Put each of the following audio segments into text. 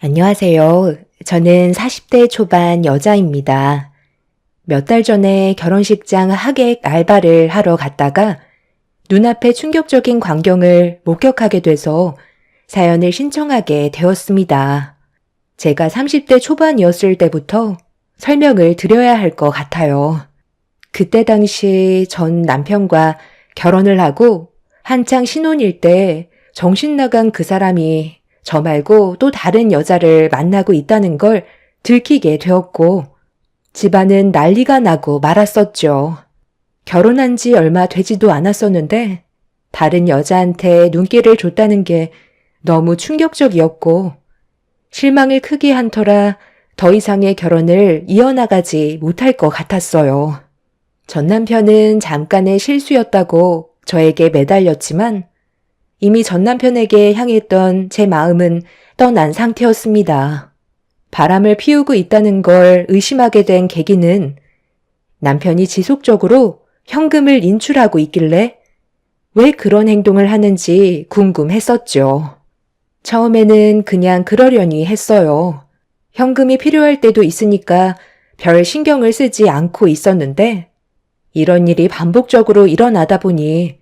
안녕하세요. 저는 40대 초반 여자입니다. 몇 달 전에 결혼식장 하객 알바를 하러 갔다가 눈앞에 충격적인 광경을 목격하게 돼서 사연을 신청하게 되었습니다. 제가 30대 초반이었을 때부터 설명을 드려야 할 것 같아요. 그때 당시 전 남편과 결혼을 하고 한창 신혼일 때 정신 나간 그 사람이 저 말고 또 다른 여자를 만나고 있다는 걸 들키게 되었고 집안은 난리가 나고 말았었죠. 결혼한 지 얼마 되지도 않았었는데 다른 여자한테 눈길을 줬다는 게 너무 충격적이었고 실망을 크게 한 터라 더 이상의 결혼을 이어나가지 못할 것 같았어요. 전 남편은 잠깐의 실수였다고 저에게 매달렸지만 이미 전 남편에게 향했던 제 마음은 떠난 상태였습니다. 바람을 피우고 있다는 걸 의심하게 된 계기는 남편이 지속적으로 현금을 인출하고 있길래 왜 그런 행동을 하는지 궁금했었죠. 처음에는 그냥 그러려니 했어요. 현금이 필요할 때도 있으니까 별 신경을 쓰지 않고 있었는데 이런 일이 반복적으로 일어나다 보니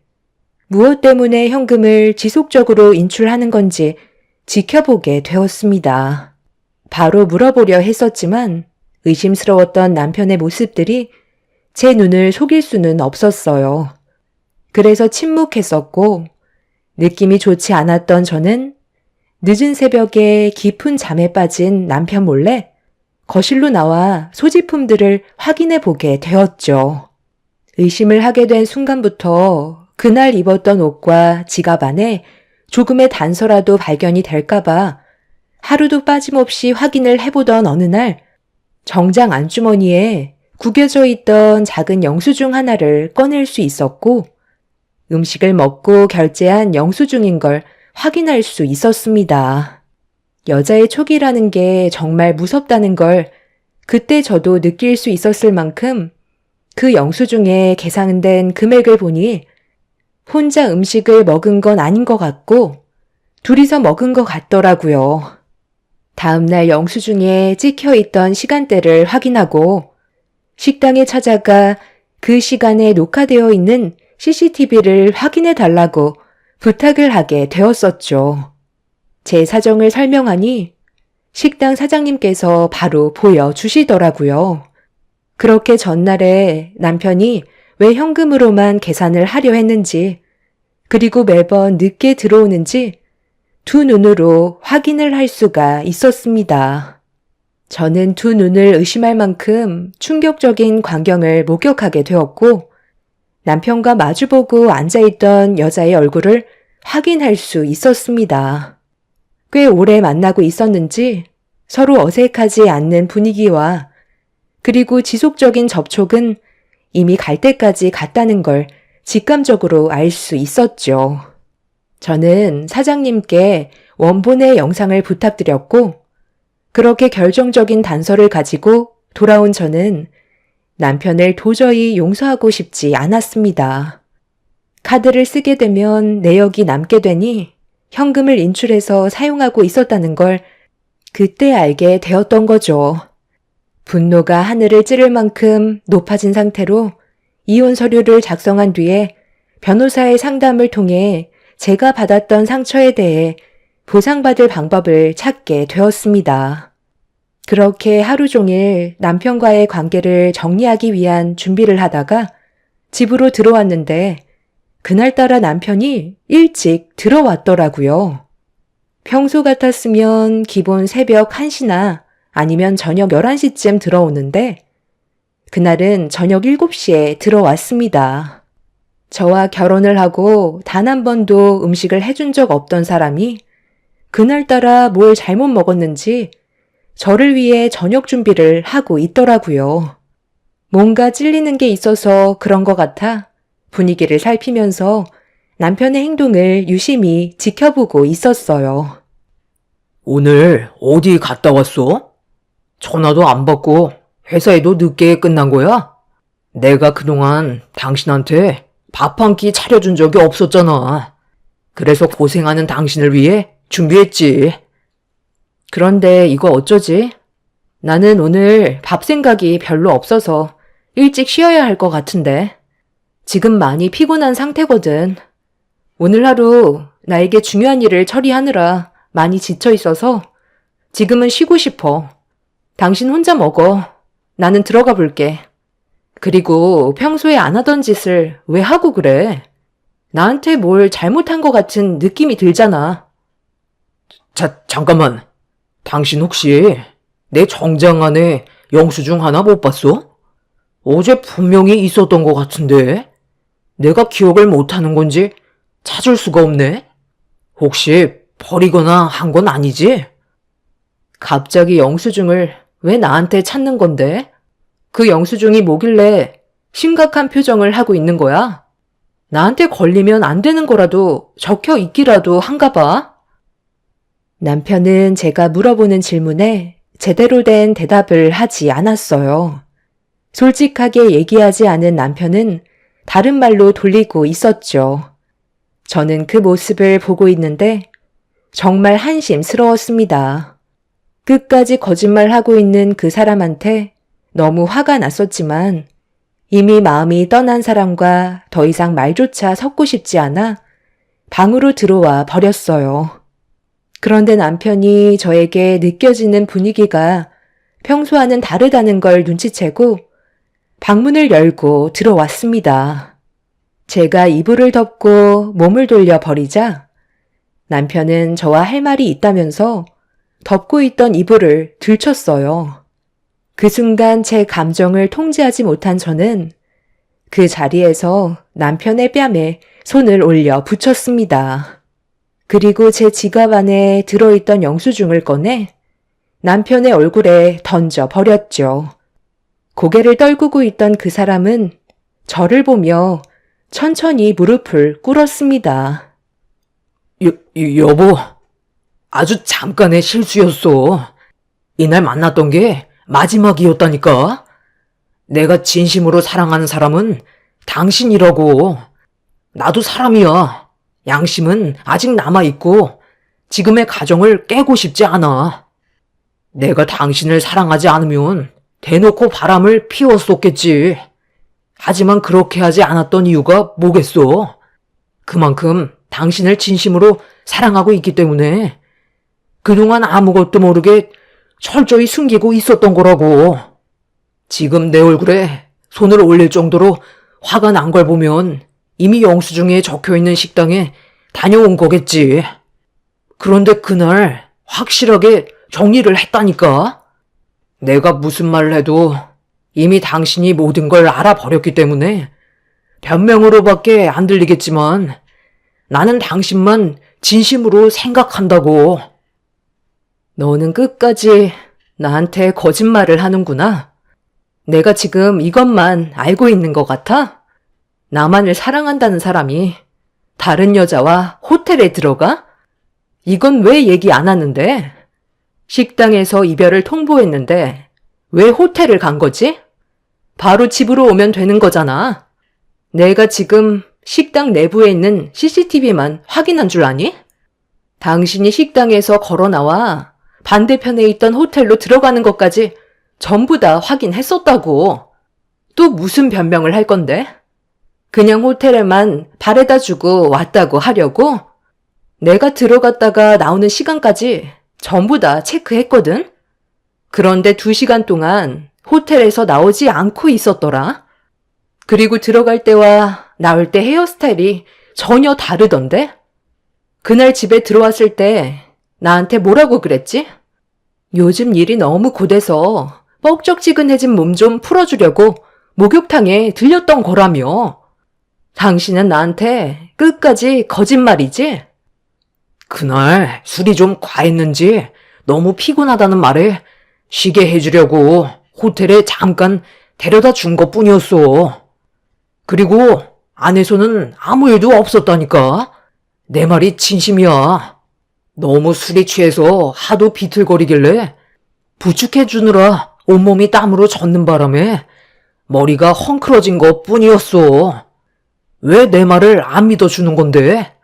무엇 때문에 현금을 지속적으로 인출하는 건지 지켜보게 되었습니다. 바로 물어보려 했었지만 의심스러웠던 남편의 모습들이 제 눈을 속일 수는 없었어요. 그래서 침묵했었고 느낌이 좋지 않았던 저는 늦은 새벽에 깊은 잠에 빠진 남편 몰래 거실로 나와 소지품들을 확인해 보게 되었죠. 의심을 하게 된 순간부터 그날 입었던 옷과 지갑 안에 조금의 단서라도 발견이 될까봐 하루도 빠짐없이 확인을 해보던 어느 날 정장 안주머니에 구겨져 있던 작은 영수증 하나를 꺼낼 수 있었고 음식을 먹고 결제한 영수증인 걸 확인할 수 있었습니다. 여자의 촉이라는 게 정말 무섭다는 걸 그때 저도 느낄 수 있었을 만큼 그 영수증에 계산된 금액을 보니 혼자 음식을 먹은 건 아닌 것 같고 둘이서 먹은 것 같더라고요. 다음날 영수증에 찍혀있던 시간대를 확인하고 식당에 찾아가 그 시간에 녹화되어 있는 CCTV를 확인해 달라고 부탁을 하게 되었었죠. 제 사정을 설명하니 식당 사장님께서 바로 보여주시더라고요. 그렇게 전날에 남편이 왜 현금으로만 계산을 하려 했는지 그리고 매번 늦게 들어오는지 두 눈으로 확인을 할 수가 있었습니다. 저는 두 눈을 의심할 만큼 충격적인 광경을 목격하게 되었고 남편과 마주보고 앉아있던 여자의 얼굴을 확인할 수 있었습니다. 꽤 오래 만나고 있었는지 서로 어색하지 않는 분위기와 그리고 지속적인 접촉은 이미 갈 때까지 갔다는 걸 직감적으로 알 수 있었죠. 저는 사장님께 원본의 영상을 부탁드렸고 그렇게 결정적인 단서를 가지고 돌아온 저는 남편을 도저히 용서하고 싶지 않았습니다. 카드를 쓰게 되면 내역이 남게 되니 현금을 인출해서 사용하고 있었다는 걸 그때 알게 되었던 거죠. 분노가 하늘을 찌를 만큼 높아진 상태로 이혼 서류를 작성한 뒤에 변호사의 상담을 통해 제가 받았던 상처에 대해 보상받을 방법을 찾게 되었습니다. 그렇게 하루 종일 남편과의 관계를 정리하기 위한 준비를 하다가 집으로 들어왔는데 그날따라 남편이 일찍 들어왔더라고요. 평소 같았으면 기본 새벽 1시나 아니면 저녁 11시쯤 들어오는데 그날은 저녁 7시에 들어왔습니다. 저와 결혼을 하고 단 한 번도 음식을 해준 적 없던 사람이 그날따라 뭘 잘못 먹었는지 저를 위해 저녁 준비를 하고 있더라고요. 뭔가 찔리는 게 있어서 그런 것 같아 분위기를 살피면서 남편의 행동을 유심히 지켜보고 있었어요. 오늘 어디 갔다 왔어? 전화도 안 받고 회사에도 늦게 끝난 거야? 내가 그동안 당신한테 밥 한 끼 차려준 적이 없었잖아. 그래서 고생하는 당신을 위해 준비했지. 그런데 이거 어쩌지? 나는 오늘 밥 생각이 별로 없어서 일찍 쉬어야 할 것 같은데. 지금 많이 피곤한 상태거든. 오늘 하루 나에게 중요한 일을 처리하느라 많이 지쳐 있어서 지금은 쉬고 싶어. 당신 혼자 먹어. 나는 들어가 볼게. 그리고 평소에 안 하던 짓을 왜 하고 그래? 나한테 뭘 잘못한 것 같은 느낌이 들잖아. 잠깐만. 당신 혹시 내 정장 안에 영수증 하나 못 봤어? 어제 분명히 있었던 것 같은데. 내가 기억을 못하는 건지 찾을 수가 없네. 혹시 버리거나 한 건 아니지? 갑자기 영수증을 왜 나한테 찾는 건데? 그 영수증이 뭐길래 심각한 표정을 하고 있는 거야? 나한테 걸리면 안 되는 거라도 적혀 있기라도 한가 봐. 남편은 제가 물어보는 질문에 제대로 된 대답을 하지 않았어요. 솔직하게 얘기하지 않은 남편은 다른 말로 돌리고 있었죠. 저는 그 모습을 보고 있는데 정말 한심스러웠습니다. 끝까지 거짓말하고 있는 그 사람한테 너무 화가 났었지만 이미 마음이 떠난 사람과 더 이상 말조차 섞고 싶지 않아 방으로 들어와 버렸어요. 그런데 남편이 저에게 느껴지는 분위기가 평소와는 다르다는 걸 눈치채고 방문을 열고 들어왔습니다. 제가 이불을 덮고 몸을 돌려 버리자 남편은 저와 할 말이 있다면서 덮고 있던 이불을 들쳤어요. 그 순간 제 감정을 통제하지 못한 저는 그 자리에서 남편의 뺨에 손을 올려 붙였습니다. 그리고 제 지갑 안에 들어있던 영수증을 꺼내 남편의 얼굴에 던져 버렸죠. 고개를 떨구고 있던 그 사람은 저를 보며 천천히 무릎을 꿇었습니다. 여보, 아주 잠깐의 실수였어. 이날 만났던 게 마지막이었다니까. 내가 진심으로 사랑하는 사람은 당신이라고. 나도 사람이야. 양심은 아직 남아있고 지금의 가정을 깨고 싶지 않아. 내가 당신을 사랑하지 않으면 대놓고 바람을 피웠었겠지. 하지만 그렇게 하지 않았던 이유가 뭐겠어? 그만큼 당신을 진심으로 사랑하고 있기 때문에 그동안 아무것도 모르게 철저히 숨기고 있었던 거라고. 지금 내 얼굴에 손을 올릴 정도로 화가 난 걸 보면 이미 영수증에 적혀있는 식당에 다녀온 거겠지. 그런데 그날 확실하게 정리를 했다니까. 내가 무슨 말을 해도 이미 당신이 모든 걸 알아버렸기 때문에 변명으로밖에 안 들리겠지만 나는 당신만 진심으로 생각한다고. 너는 끝까지 나한테 거짓말을 하는구나. 내가 지금 이것만 알고 있는 것 같아? 나만을 사랑한다는 사람이 다른 여자와 호텔에 들어가? 이건 왜 얘기 안 하는데? 식당에서 이별을 통보했는데 왜 호텔을 간 거지? 바로 집으로 오면 되는 거잖아. 내가 지금 식당 내부에 있는 CCTV만 확인한 줄 아니? 당신이 식당에서 걸어 나와 반대편에 있던 호텔로 들어가는 것까지 전부 다 확인했었다고. 또 무슨 변명을 할 건데? 그냥 호텔에만 바래다 주고 왔다고 하려고? 내가 들어갔다가 나오는 시간까지 전부 다 체크했거든? 그런데 2시간 동안 호텔에서 나오지 않고 있었더라. 그리고 들어갈 때와 나올 때 헤어스타일이 전혀 다르던데? 그날 집에 들어왔을 때 나한테 뭐라고 그랬지? 요즘 일이 너무 고돼서 뻑적지근해진 몸 좀 풀어주려고 목욕탕에 들렸던 거라며. 당신은 나한테 끝까지 거짓말이지? 그날 술이 좀 과했는지 너무 피곤하다는 말에 쉬게 해주려고 호텔에 잠깐 데려다 준 것뿐이었어. 그리고 안에서는 아무 일도 없었다니까. 내 말이 진심이야. 너무 술이 취해서 하도 비틀거리길래 부축해주느라 온몸이 땀으로 젖는 바람에 머리가 헝클어진 것뿐이었어. 왜 내 말을 안 믿어주는 건데?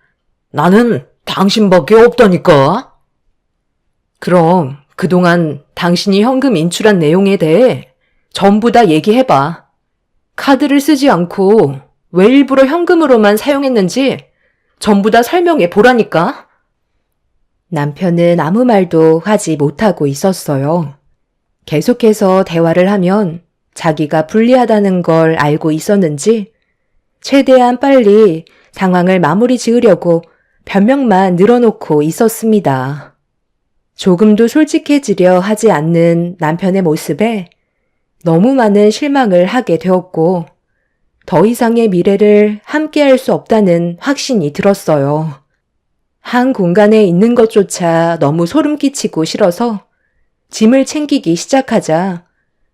나는 당신밖에 없다니까. 그럼 그동안 당신이 현금 인출한 내용에 대해 전부 다 얘기해봐. 카드를 쓰지 않고 왜 일부러 현금으로만 사용했는지 전부 다 설명해 보라니까. 남편은 아무 말도 하지 못하고 있었어요. 계속해서 대화를 하면 자기가 불리하다는 걸 알고 있었는지 최대한 빨리 상황을 마무리 지으려고 변명만 늘어놓고 있었습니다. 조금도 솔직해지려 하지 않는 남편의 모습에 너무 많은 실망을 하게 되었고 더 이상의 미래를 함께할 수 없다는 확신이 들었어요. 한 공간에 있는 것조차 너무 소름 끼치고 싫어서 짐을 챙기기 시작하자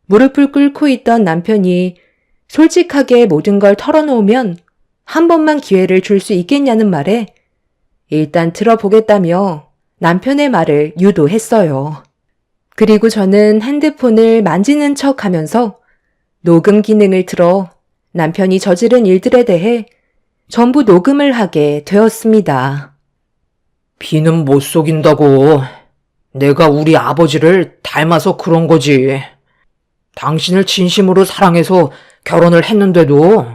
무릎을 꿇고 있던 남편이 솔직하게 모든 걸 털어놓으면 한 번만 기회를 줄 수 있겠냐는 말에 일단 들어보겠다며 남편의 말을 유도했어요. 그리고 저는 핸드폰을 만지는 척 하면서 녹음 기능을 틀어 남편이 저지른 일들에 대해 전부 녹음을 하게 되었습니다. 비는 못 속인다고. 내가 우리 아버지를 닮아서 그런 거지. 당신을 진심으로 사랑해서 결혼을 했는데도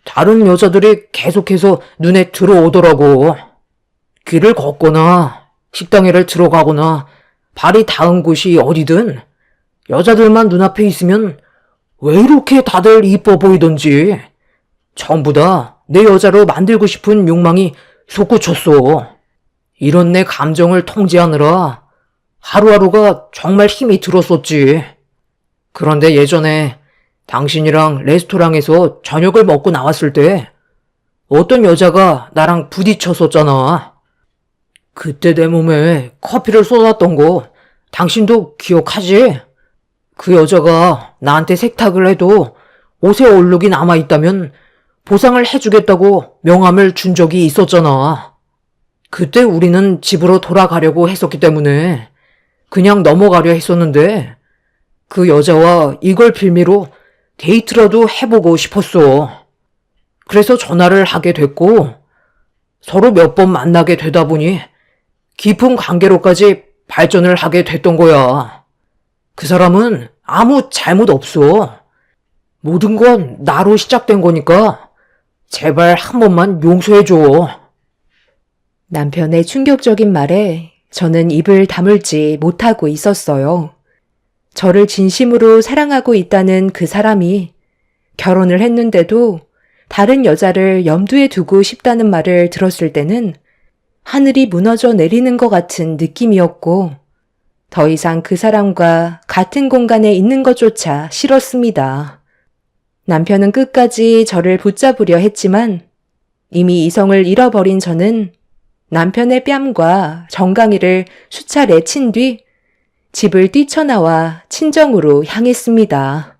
다른 여자들이 계속해서 눈에 들어오더라고. 길을 걷거나 식당에를 들어가거나 발이 닿은 곳이 어디든 여자들만 눈앞에 있으면 왜 이렇게 다들 이뻐 보이던지 전부 다 내 여자로 만들고 싶은 욕망이 솟구쳤어. 이런 내 감정을 통제하느라 하루하루가 정말 힘이 들었었지. 그런데 예전에 당신이랑 레스토랑에서 저녁을 먹고 나왔을 때 어떤 여자가 나랑 부딪혔었잖아. 그때 내 몸에 커피를 쏟았던 거 당신도 기억하지? 그 여자가 나한테 세탁을 해도 옷에 얼룩이 남아있다면 보상을 해주겠다고 명함을 준 적이 있었잖아. 그때 우리는 집으로 돌아가려고 했었기 때문에 그냥 넘어가려 했었는데 그 여자와 이걸 빌미로 데이트라도 해보고 싶었어. 그래서 전화를 하게 됐고 서로 몇 번 만나게 되다 보니 깊은 관계로까지 발전을 하게 됐던 거야. 그 사람은 아무 잘못 없어. 모든 건 나로 시작된 거니까 제발 한 번만 용서해줘. 남편의 충격적인 말에 저는 입을 다물지 못하고 있었어요. 저를 진심으로 사랑하고 있다는 그 사람이 결혼을 했는데도 다른 여자를 염두에 두고 싶다는 말을 들었을 때는 하늘이 무너져 내리는 것 같은 느낌이었고 더 이상 그 사람과 같은 공간에 있는 것조차 싫었습니다. 남편은 끝까지 저를 붙잡으려 했지만 이미 이성을 잃어버린 저는 남편의 뺨과 정강이를 수차례 친 뒤 집을 뛰쳐나와 친정으로 향했습니다.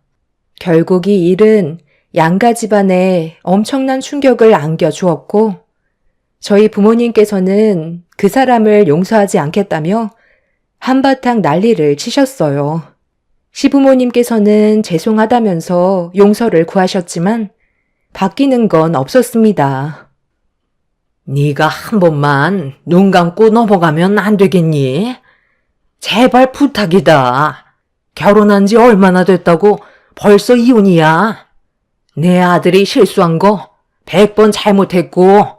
결국 이 일은 양가 집안에 엄청난 충격을 안겨주었고 저희 부모님께서는 그 사람을 용서하지 않겠다며 한바탕 난리를 치셨어요. 시부모님께서는 죄송하다면서 용서를 구하셨지만 바뀌는 건 없었습니다. 네가 한 번만 눈 감고 넘어가면 안 되겠니? 제발 부탁이다. 결혼한 지 얼마나 됐다고 벌써 이혼이야. 내 아들이 실수한 거 100번 잘못했고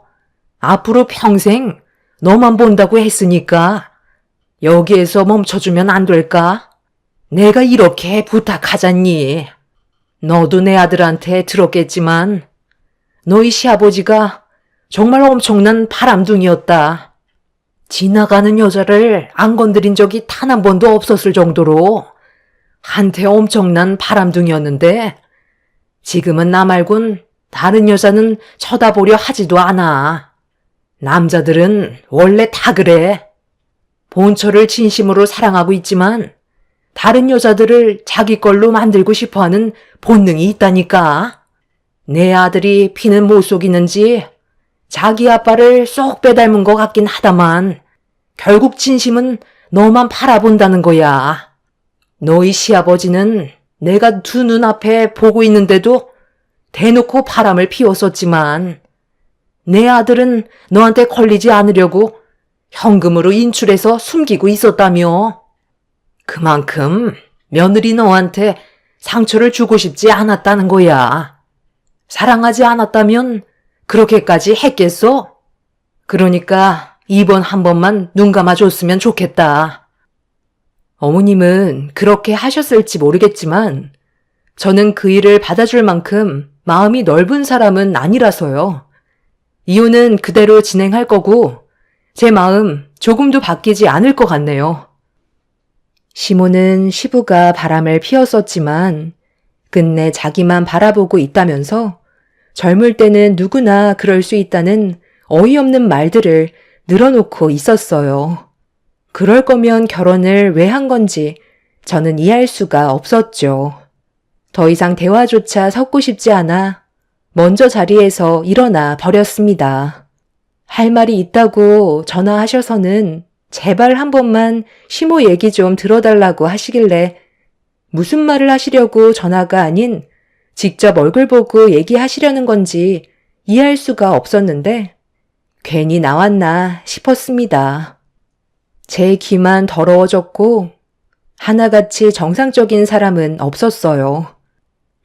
앞으로 평생 너만 본다고 했으니까 여기에서 멈춰주면 안 될까? 내가 이렇게 부탁하잖니. 너도 내 아들한테 들었겠지만 너희 시아버지가 정말 엄청난 바람둥이였다. 지나가는 여자를 안 건드린 적이 단 한 번도 없었을 정도로 한때 엄청난 바람둥이였는데 지금은 나 말곤 다른 여자는 쳐다보려 하지도 않아. 남자들은 원래 다 그래. 본처를 진심으로 사랑하고 있지만 다른 여자들을 자기 걸로 만들고 싶어하는 본능이 있다니까. 내 아들이 피는 못 속이는지 자기 아빠를 쏙 빼닮은 것 같긴 하다만 결국 진심은 너만 바라본다는 거야. 너희 시아버지는 내가 두 눈앞에 보고 있는데도 대놓고 바람을 피웠었지만 내 아들은 너한테 걸리지 않으려고 현금으로 인출해서 숨기고 있었다며. 그만큼 며느리 너한테 상처를 주고 싶지 않았다는 거야. 사랑하지 않았다면 그렇게까지 했겠어? 그러니까 이번 한 번만 눈 감아줬으면 좋겠다. 어머님은 그렇게 하셨을지 모르겠지만 저는 그 일을 받아줄 만큼 마음이 넓은 사람은 아니라서요. 이혼은 그대로 진행할 거고 제 마음 조금도 바뀌지 않을 것 같네요. 시모는 시부가 바람을 피웠었지만 끝내 자기만 바라보고 있다면서 젊을 때는 누구나 그럴 수 있다는 어이없는 말들을 늘어놓고 있었어요. 그럴 거면 결혼을 왜 한 건지 저는 이해할 수가 없었죠. 더 이상 대화조차 섞고 싶지 않아 먼저 자리에서 일어나 버렸습니다. 할 말이 있다고 전화하셔서는 제발 한 번만 시모 얘기 좀 들어달라고 하시길래 무슨 말을 하시려고 전화가 아닌 직접 얼굴 보고 얘기하시려는 건지 이해할 수가 없었는데 괜히 나왔나 싶었습니다. 제 귀만 더러워졌고 하나같이 정상적인 사람은 없었어요.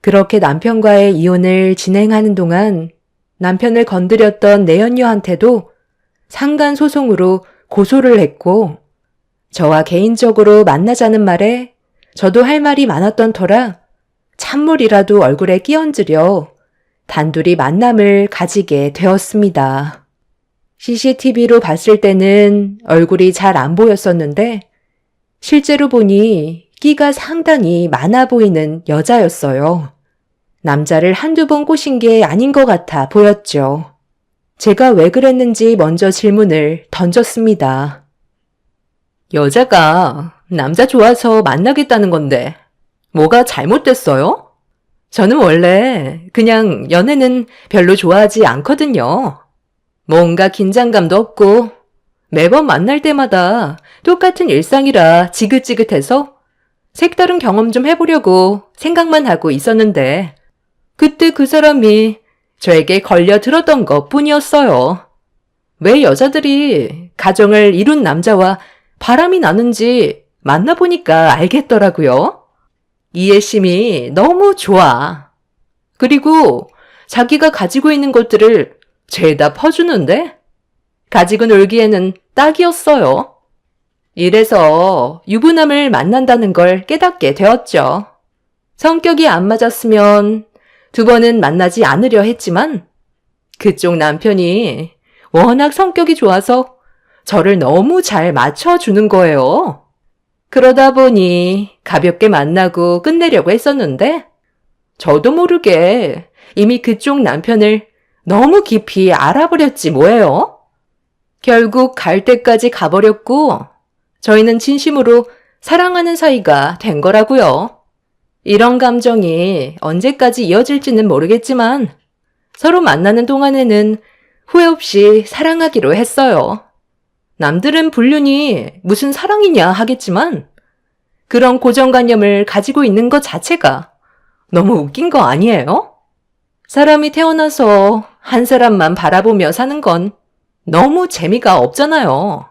그렇게 남편과의 이혼을 진행하는 동안 남편을 건드렸던 내연녀한테도 상간소송으로 고소를 했고 저와 개인적으로 만나자는 말에 저도 할 말이 많았던 터라 찬물이라도 얼굴에 끼얹으려 단둘이 만남을 가지게 되었습니다. CCTV로 봤을 때는 얼굴이 잘 안 보였었는데 실제로 보니 끼가 상당히 많아 보이는 여자였어요. 남자를 한두 번 꼬신 게 아닌 것 같아 보였죠. 제가 왜 그랬는지 먼저 질문을 던졌습니다. 여자가 남자 좋아서 만나겠다는 건데 뭐가 잘못됐어요? 저는 원래 그냥 연애는 별로 좋아하지 않거든요. 뭔가 긴장감도 없고 매번 만날 때마다 똑같은 일상이라 지긋지긋해서 색다른 경험 좀 해보려고 생각만 하고 있었는데 그때 그 사람이 저에게 걸려 들었던 것 뿐이었어요. 왜 여자들이 가정을 이룬 남자와 바람이 나는지 만나보니까 알겠더라고요. 이해심이 너무 좋아. 그리고 자기가 가지고 있는 것들을 죄다 퍼주는데 가지고 놀기에는 딱이었어요. 이래서 유부남을 만난다는 걸 깨닫게 되었죠. 성격이 안 맞았으면 두 번은 만나지 않으려 했지만 그쪽 남편이 워낙 성격이 좋아서 저를 너무 잘 맞춰주는 거예요. 그러다 보니 가볍게 만나고 끝내려고 했었는데 저도 모르게 이미 그쪽 남편을 너무 깊이 알아버렸지 뭐예요. 결국 갈 때까지 가버렸고 저희는 진심으로 사랑하는 사이가 된 거라고요. 이런 감정이 언제까지 이어질지는 모르겠지만 서로 만나는 동안에는 후회 없이 사랑하기로 했어요. 남들은 불륜이 무슨 사랑이냐 하겠지만 그런 고정관념을 가지고 있는 것 자체가 너무 웃긴 거 아니에요? 사람이 태어나서 한 사람만 바라보며 사는 건 너무 재미가 없잖아요.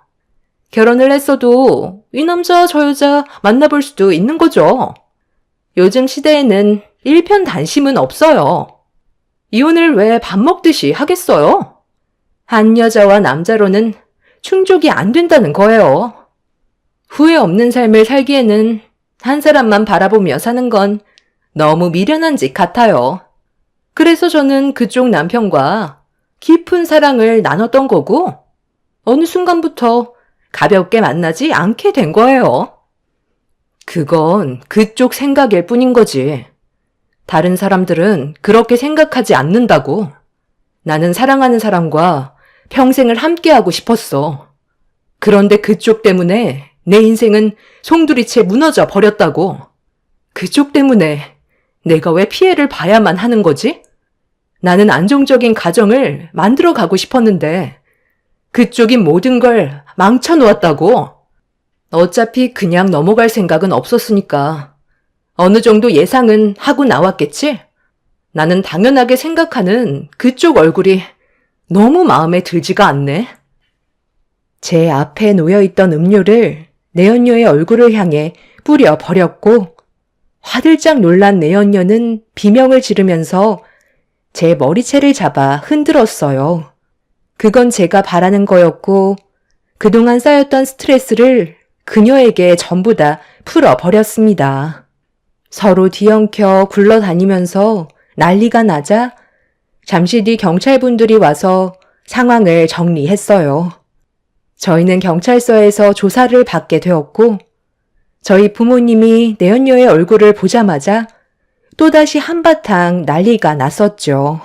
결혼을 했어도 이 남자 저 여자 만나볼 수도 있는 거죠. 요즘 시대에는 일편단심은 없어요. 이혼을 왜 밥 먹듯이 하겠어요? 한 여자와 남자로는 충족이 안 된다는 거예요. 후회 없는 삶을 살기에는 한 사람만 바라보며 사는 건 너무 미련한 짓 같아요. 그래서 저는 그쪽 남편과 깊은 사랑을 나눴던 거고 어느 순간부터 가볍게 만나지 않게 된 거예요. 그건 그쪽 생각일 뿐인 거지. 다른 사람들은 그렇게 생각하지 않는다고. 나는 사랑하는 사람과 평생을 함께하고 싶었어. 그런데 그쪽 때문에 내 인생은 송두리째 무너져 버렸다고. 그쪽 때문에 내가 왜 피해를 봐야만 하는 거지? 나는 안정적인 가정을 만들어 가고 싶었는데 그쪽이 모든 걸 망쳐놓았다고. 어차피 그냥 넘어갈 생각은 없었으니까 어느 정도 예상은 하고 나왔겠지? 나는 당연하게 생각하는 그쪽 얼굴이 너무 마음에 들지가 않네. 제 앞에 놓여있던 음료를 내연녀의 얼굴을 향해 뿌려 버렸고 화들짝 놀란 내연녀는 비명을 지르면서 제 머리채를 잡아 흔들었어요. 그건 제가 바라는 거였고 그동안 쌓였던 스트레스를 그녀에게 전부 다 풀어버렸습니다. 서로 뒤엉켜 굴러다니면서 난리가 나자 잠시 뒤 경찰분들이 와서 상황을 정리했어요. 저희는 경찰서에서 조사를 받게 되었고 저희 부모님이 내연녀의 얼굴을 보자마자 또다시 한바탕 난리가 났었죠.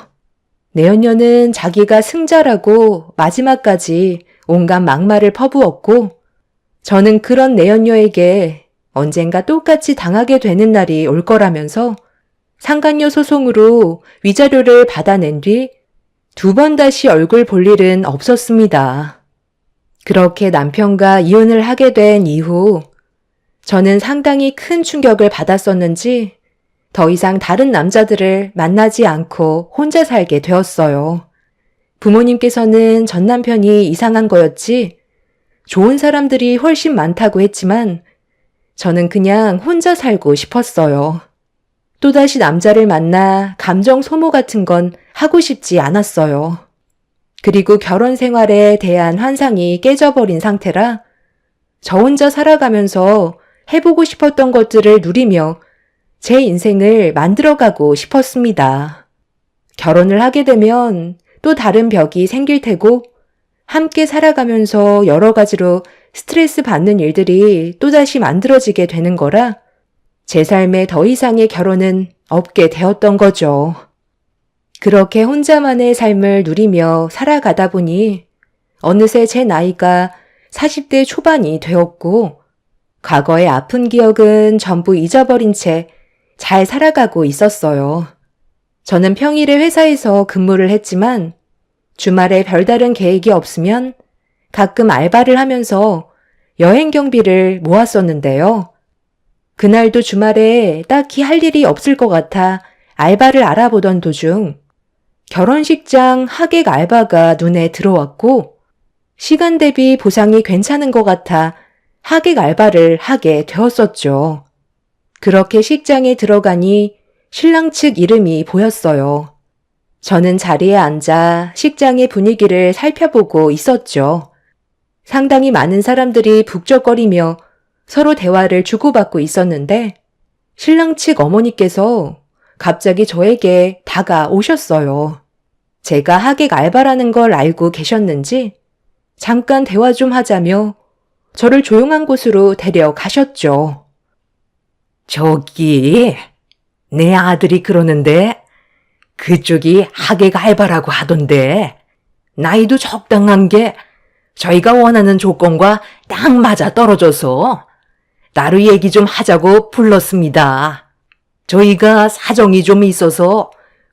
내연녀는 자기가 승자라고 마지막까지 온갖 막말을 퍼부었고 저는 그런 내연녀에게 언젠가 똑같이 당하게 되는 날이 올 거라면서 상간녀 소송으로 위자료를 받아낸 뒤 2번 다시 얼굴 볼 일은 없었습니다. 그렇게 남편과 이혼을 하게 된 이후 저는 상당히 큰 충격을 받았었는지 더 이상 다른 남자들을 만나지 않고 혼자 살게 되었어요. 부모님께서는 전 남편이 이상한 거였지 좋은 사람들이 훨씬 많다고 했지만 저는 그냥 혼자 살고 싶었어요. 또다시 남자를 만나 감정 소모 같은 건 하고 싶지 않았어요. 그리고 결혼 생활에 대한 환상이 깨져버린 상태라 저 혼자 살아가면서 해보고 싶었던 것들을 누리며 제 인생을 만들어가고 싶었습니다. 결혼을 하게 되면 또 다른 벽이 생길 테고 함께 살아가면서 여러 가지로 스트레스 받는 일들이 또다시 만들어지게 되는 거라 제 삶에 더 이상의 결혼은 없게 되었던 거죠. 그렇게 혼자만의 삶을 누리며 살아가다 보니 어느새 제 나이가 40대 초반이 되었고 과거의 아픈 기억은 전부 잊어버린 채 잘 살아가고 있었어요. 저는 평일에 회사에서 근무를 했지만 주말에 별다른 계획이 없으면 가끔 알바를 하면서 여행 경비를 모았었는데요. 그날도 주말에 딱히 할 일이 없을 것 같아 알바를 알아보던 도중 결혼식장 하객 알바가 눈에 들어왔고 시간 대비 보상이 괜찮은 것 같아 하객 알바를 하게 되었었죠. 그렇게 식장에 들어가니 신랑 측 이름이 보였어요. 저는 자리에 앉아 식장의 분위기를 살펴보고 있었죠. 상당히 많은 사람들이 북적거리며 서로 대화를 주고받고 있었는데 신랑 측 어머니께서 갑자기 저에게 다가오셨어요. 제가 하객 알바라는 걸 알고 계셨는지 잠깐 대화 좀 하자며 저를 조용한 곳으로 데려가셨죠. 저기, 내 아들이 그러는데 그쪽이 하객 알바라고 하던데 나이도 적당한 게 저희가 원하는 조건과 딱 맞아 떨어져서 따로 얘기 좀 하자고 불렀습니다. 저희가 사정이 좀 있어서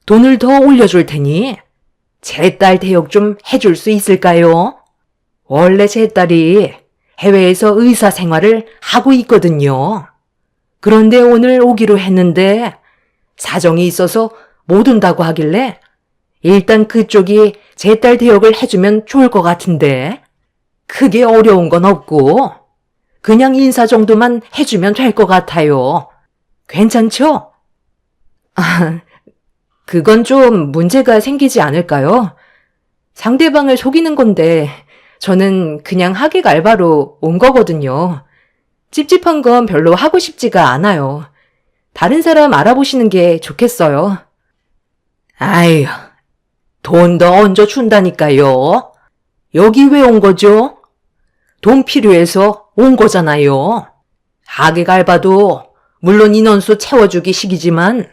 돈을 더 올려줄 테니 제 딸 대역 좀 해줄 수 있을까요? 원래 제 딸이 해외에서 의사 생활을 하고 있거든요. 그런데 오늘 오기로 했는데 사정이 있어서 못 온다고 하길래 일단 그쪽이 제 딸 대역을 해주면 좋을 것 같은데 크게 어려운 건 없고 그냥 인사 정도만 해주면 될 것 같아요. 괜찮죠? 아, 그건 좀 문제가 생기지 않을까요? 상대방을 속이는 건데 저는 그냥 하객 알바로 온 거거든요. 찝찝한 건 별로 하고 싶지가 않아요. 다른 사람 알아보시는 게 좋겠어요. 아유, 돈 더 얹어 준다니까요. 여기 왜 온 거죠? 돈 필요해서 온 거잖아요. 하객 알바도 물론 인원수 채워주기 식이지만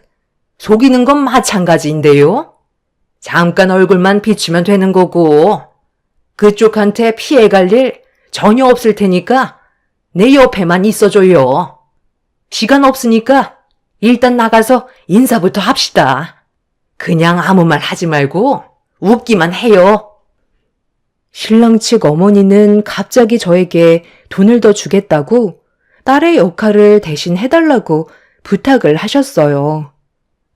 속이는 건 마찬가지인데요. 잠깐 얼굴만 비추면 되는 거고 그쪽한테 피해갈 일 전혀 없을 테니까 내 옆에만 있어줘요. 시간 없으니까 일단 나가서 인사부터 합시다. 그냥 아무 말 하지 말고 웃기만 해요. 신랑 측 어머니는 갑자기 저에게 돈을 더 주겠다고 딸의 역할을 대신 해달라고 부탁을 하셨어요.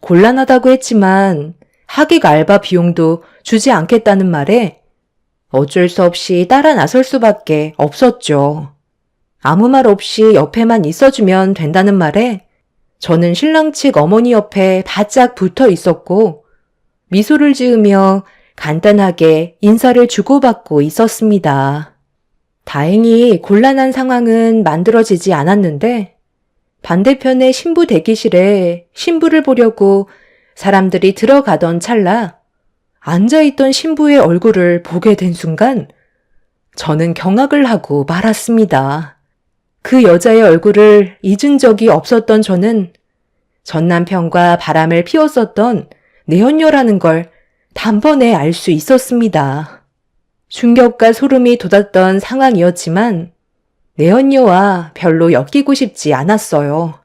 곤란하다고 했지만 하객 알바 비용도 주지 않겠다는 말에 어쩔 수 없이 따라 나설 수밖에 없었죠. 아무 말 없이 옆에만 있어주면 된다는 말에 저는 신랑 측 어머니 옆에 바짝 붙어 있었고 미소를 지으며 간단하게 인사를 주고받고 있었습니다. 다행히 곤란한 상황은 만들어지지 않았는데 반대편의 신부 대기실에 신부를 보려고 사람들이 들어가던 찰나 앉아있던 신부의 얼굴을 보게 된 순간 저는 경악을 하고 말았습니다. 그 여자의 얼굴을 잊은 적이 없었던 저는 전 남편과 바람을 피웠었던 내연녀라는 걸 단번에 알 수 있었습니다. 충격과 소름이 돋았던 상황이었지만 내연녀와 별로 엮이고 싶지 않았어요.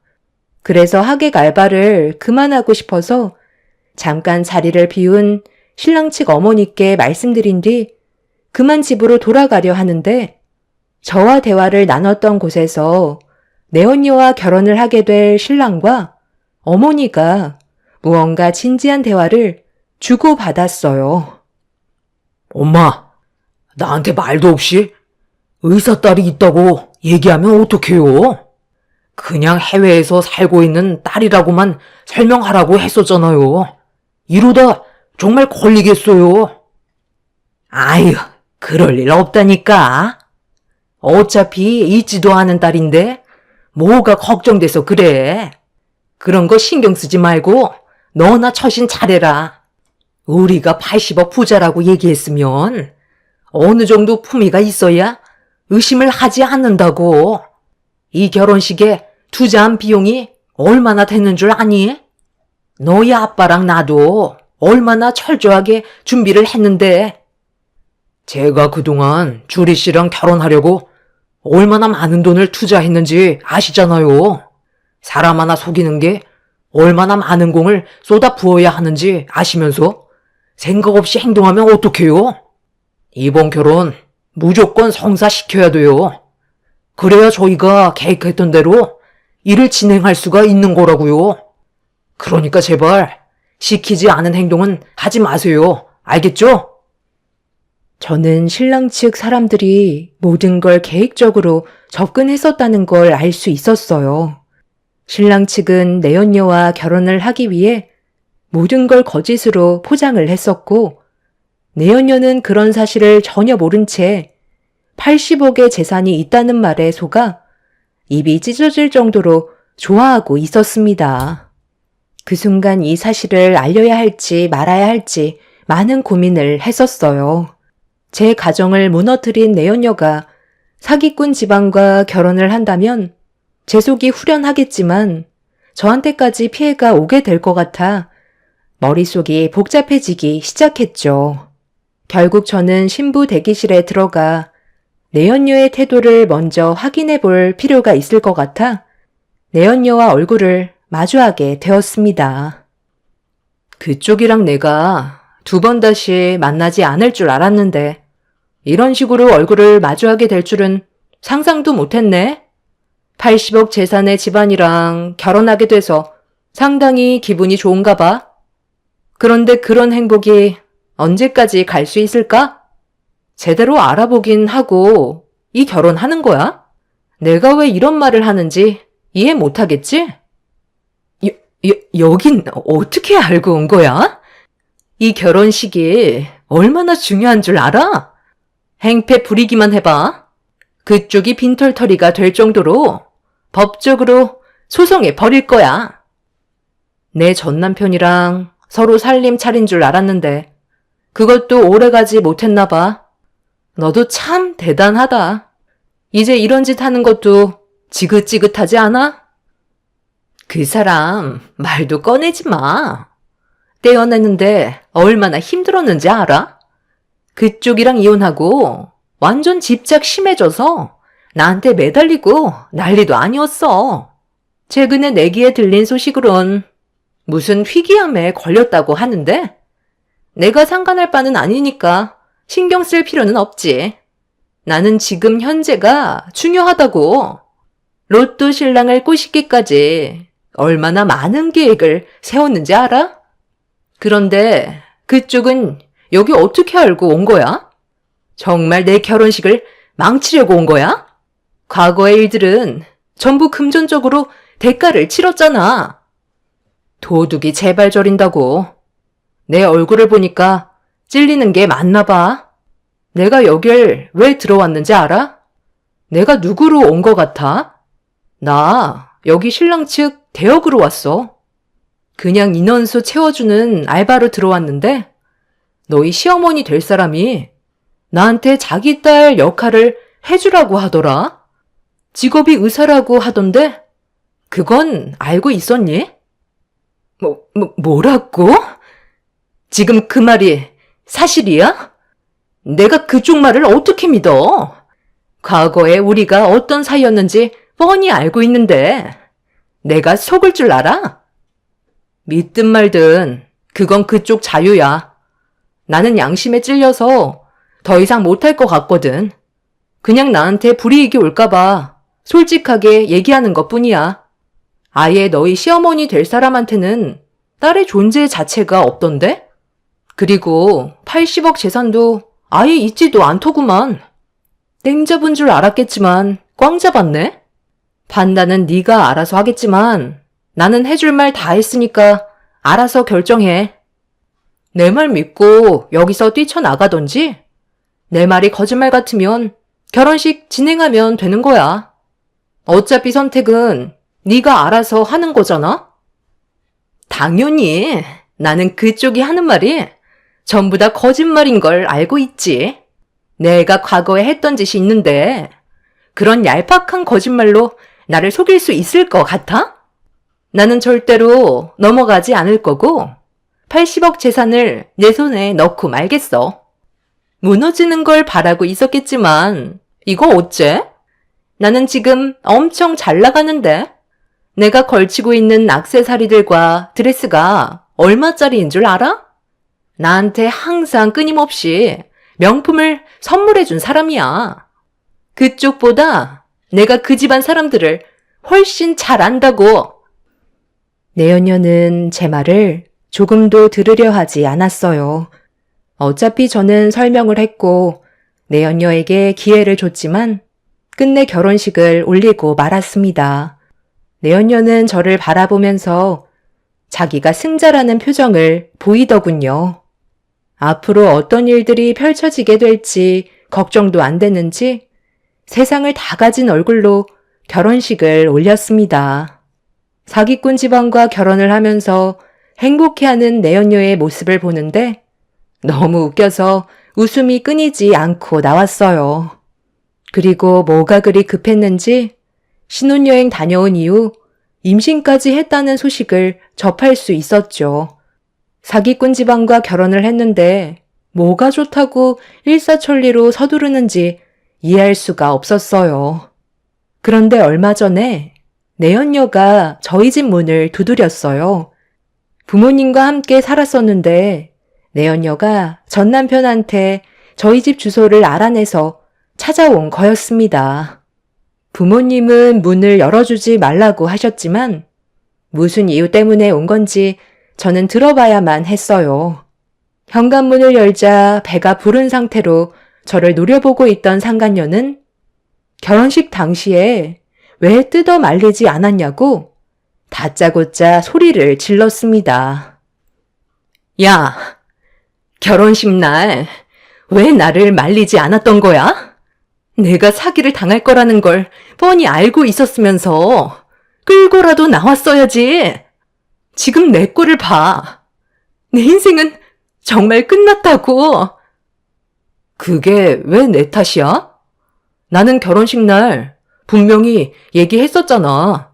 그래서 하객 알바를 그만하고 싶어서 잠깐 자리를 비운 신랑 측 어머니께 말씀드린 뒤 그만 집으로 돌아가려 하는데 저와 대화를 나눴던 곳에서 내연녀와 결혼을 하게 될 신랑과 어머니가 무언가 진지한 대화를 주고받았어요. 엄마, 나한테 말도 없이 의사 딸이 있다고 얘기하면 어떡해요? 그냥 해외에서 살고 있는 딸이라고만 설명하라고 했었잖아요. 이러다 정말 걸리겠어요. 아유, 그럴 일 없다니까. 어차피 있지도 않은 딸인데 뭐가 걱정돼서 그래. 그런 거 신경 쓰지 말고 너나 처신 잘해라. 우리가 80억 부자라고 얘기했으면 어느 정도 품위가 있어야 의심을 하지 않는다고. 이 결혼식에 투자한 비용이 얼마나 되는 줄 아니? 너희 아빠랑 나도 얼마나 철저하게 준비를 했는데. 제가 그동안 주리 씨랑 결혼하려고 얼마나 많은 돈을 투자했는지 아시잖아요. 사람 하나 속이는 게 얼마나 많은 공을 쏟아 부어야 하는지 아시면서 생각 없이 행동하면 어떡해요? 이번 결혼 무조건 성사시켜야 돼요. 그래야 저희가 계획했던 대로 일을 진행할 수가 있는 거라고요. 그러니까 제발 시키지 않은 행동은 하지 마세요. 알겠죠? 저는 신랑 측 사람들이 모든 걸 계획적으로 접근했었다는 걸 알 수 있었어요. 신랑 측은 내연녀와 결혼을 하기 위해 모든 걸 거짓으로 포장을 했었고 내연녀는 그런 사실을 전혀 모른 채 80억의 재산이 있다는 말에 속아 입이 찢어질 정도로 좋아하고 있었습니다. 그 순간 이 사실을 알려야 할지 말아야 할지 많은 고민을 했었어요. 제 가정을 무너뜨린 내연녀가 사기꾼 집안과 결혼을 한다면 제 속이 후련하겠지만 저한테까지 피해가 오게 될 것 같아 머릿속이 복잡해지기 시작했죠. 결국 저는 신부 대기실에 들어가 내연녀의 태도를 먼저 확인해 볼 필요가 있을 것 같아 내연녀와 얼굴을 마주하게 되었습니다. 그쪽이랑 내가 2번 다시 만나지 않을 줄 알았는데 이런 식으로 얼굴을 마주하게 될 줄은 상상도 못했네. 80억 재산의 집안이랑 결혼하게 돼서 상당히 기분이 좋은가 봐. 그런데 그런 행복이 언제까지 갈 수 있을까? 제대로 알아보긴 하고 이 결혼하는 거야? 내가 왜 이런 말을 하는지 이해 못하겠지? 여긴 어떻게 알고 온 거야? 이 결혼식이 얼마나 중요한 줄 알아? 행패 부리기만 해봐. 그쪽이 빈털터리가 될 정도로 법적으로 소송해 버릴 거야. 내 전 남편이랑 서로 살림 차린 줄 알았는데 그것도 오래가지 못했나 봐. 너도 참 대단하다. 이제 이런 짓 하는 것도 지긋지긋하지 않아? 그 사람 말도 꺼내지 마. 떼어내는데 얼마나 힘들었는지 알아? 그쪽이랑 이혼하고 완전 집착 심해져서 나한테 매달리고 난리도 아니었어. 최근에 내 귀에 들린 소식으론 무슨 희귀암에 걸렸다고 하는데 내가 상관할 바는 아니니까 신경 쓸 필요는 없지. 나는 지금 현재가 중요하다고. 로또 신랑을 꼬시기까지 얼마나 많은 계획을 세웠는지 알아? 그런데 그쪽은 여기 어떻게 알고 온 거야? 정말 내 결혼식을 망치려고 온 거야? 과거의 일들은 전부 금전적으로 대가를 치렀잖아. 도둑이 제발 저린다고. 내 얼굴을 보니까 찔리는 게 맞나 봐. 내가 여길 왜 들어왔는지 알아? 내가 누구로 온 것 같아? 나 여기 신랑 측 대역으로 왔어. 그냥 인원수 채워주는 알바로 들어왔는데 너희 시어머니 될 사람이 나한테 자기 딸 역할을 해주라고 하더라. 직업이 의사라고 하던데 그건 알고 있었니? 뭐라고? 지금 그 말이 사실이야? 내가 그쪽 말을 어떻게 믿어? 과거에 우리가 어떤 사이였는지 뻔히 알고 있는데 내가 속을 줄 알아? 믿든 말든 그건 그쪽 자유야. 나는 양심에 찔려서 더 이상 못할 것 같거든. 그냥 나한테 불이익이 올까봐 솔직하게 얘기하는 것뿐이야. 아예 너희 시어머니 될 사람한테는 딸의 존재 자체가 없던데? 그리고 80억 재산도 아예 있지도 않더구만. 땡 잡은 줄 알았겠지만 꽝 잡았네? 판단은 네가 알아서 하겠지만 나는 해줄 말 다 했으니까 알아서 결정해. 내 말 믿고 여기서 뛰쳐나가던지 내 말이 거짓말 같으면 결혼식 진행하면 되는 거야. 어차피 선택은 네가 알아서 하는 거잖아? 당연히 나는 그쪽이 하는 말이 전부 다 거짓말인 걸 알고 있지. 내가 과거에 했던 짓이 있는데 그런 얄팍한 거짓말로 나를 속일 수 있을 것 같아? 나는 절대로 넘어가지 않을 거고 80억 재산을 내 손에 넣고 말겠어. 무너지는 걸 바라고 있었겠지만 이거 어째? 나는 지금 엄청 잘 나가는데 내가 걸치고 있는 액세서리들과 드레스가 얼마짜리인 줄 알아? 나한테 항상 끊임없이 명품을 선물해준 사람이야. 그쪽보다 내가 그 집안 사람들을 훨씬 잘 안다고. 내연녀는 제 말을 조금도 들으려 하지 않았어요. 어차피 저는 설명을 했고 내연녀에게 기회를 줬지만 끝내 결혼식을 올리고 말았습니다. 내연녀는 저를 바라보면서 자기가 승자라는 표정을 보이더군요. 앞으로 어떤 일들이 펼쳐지게 될지 걱정도 안 되는지 세상을 다 가진 얼굴로 결혼식을 올렸습니다. 사기꾼 집안과 결혼을 하면서 행복해하는 내연녀의 모습을 보는데 너무 웃겨서 웃음이 끊이지 않고 나왔어요. 그리고 뭐가 그리 급했는지 신혼여행 다녀온 이후 임신까지 했다는 소식을 접할 수 있었죠. 사기꾼 집안과 결혼을 했는데 뭐가 좋다고 일사천리로 서두르는지 이해할 수가 없었어요. 그런데 얼마 전에 내연녀가 저희 집 문을 두드렸어요. 부모님과 함께 살았었는데 내연녀가 전 남편한테 저희 집 주소를 알아내서 찾아온 거였습니다. 부모님은 문을 열어주지 말라고 하셨지만 무슨 이유 때문에 온 건지 저는 들어봐야만 했어요. 현관문을 열자 배가 부른 상태로 저를 노려보고 있던 상간녀는 결혼식 당시에 왜 뜯어 말리지 않았냐고 다짜고짜 소리를 질렀습니다. 야, 결혼식 날 왜 나를 말리지 않았던 거야? 내가 사기를 당할 거라는 걸 뻔히 알고 있었으면서 끌고라도 나왔어야지. 지금 내 꼴을 봐. 내 인생은 정말 끝났다고. 그게 왜 내 탓이야? 나는 결혼식 날 분명히 얘기했었잖아.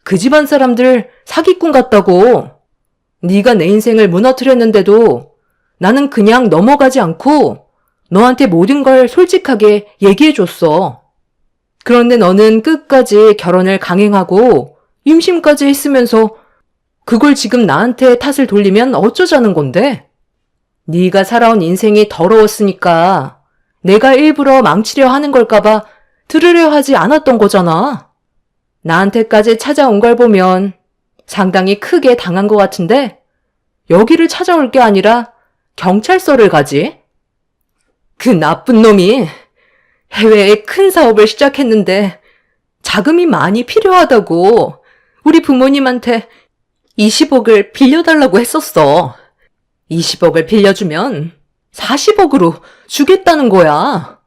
그 집안 사람들 사기꾼 같다고. 네가 내 인생을 무너뜨렸는데도 나는 그냥 넘어가지 않고 너한테 모든 걸 솔직하게 얘기해줬어. 그런데 너는 끝까지 결혼을 강행하고 임신까지 했으면서 그걸 지금 나한테 탓을 돌리면 어쩌자는 건데? 네가 살아온 인생이 더러웠으니까 내가 일부러 망치려 하는 걸까봐 들으려 하지 않았던 거잖아. 나한테까지 찾아온 걸 보면 상당히 크게 당한 것 같은데 여기를 찾아올 게 아니라 경찰서를 가지? 그 나쁜 놈이 해외에 큰 사업을 시작했는데 자금이 많이 필요하다고 우리 부모님한테 20억을 빌려달라고 했었어. 20억을 빌려주면 40억으로 주겠다는 거야.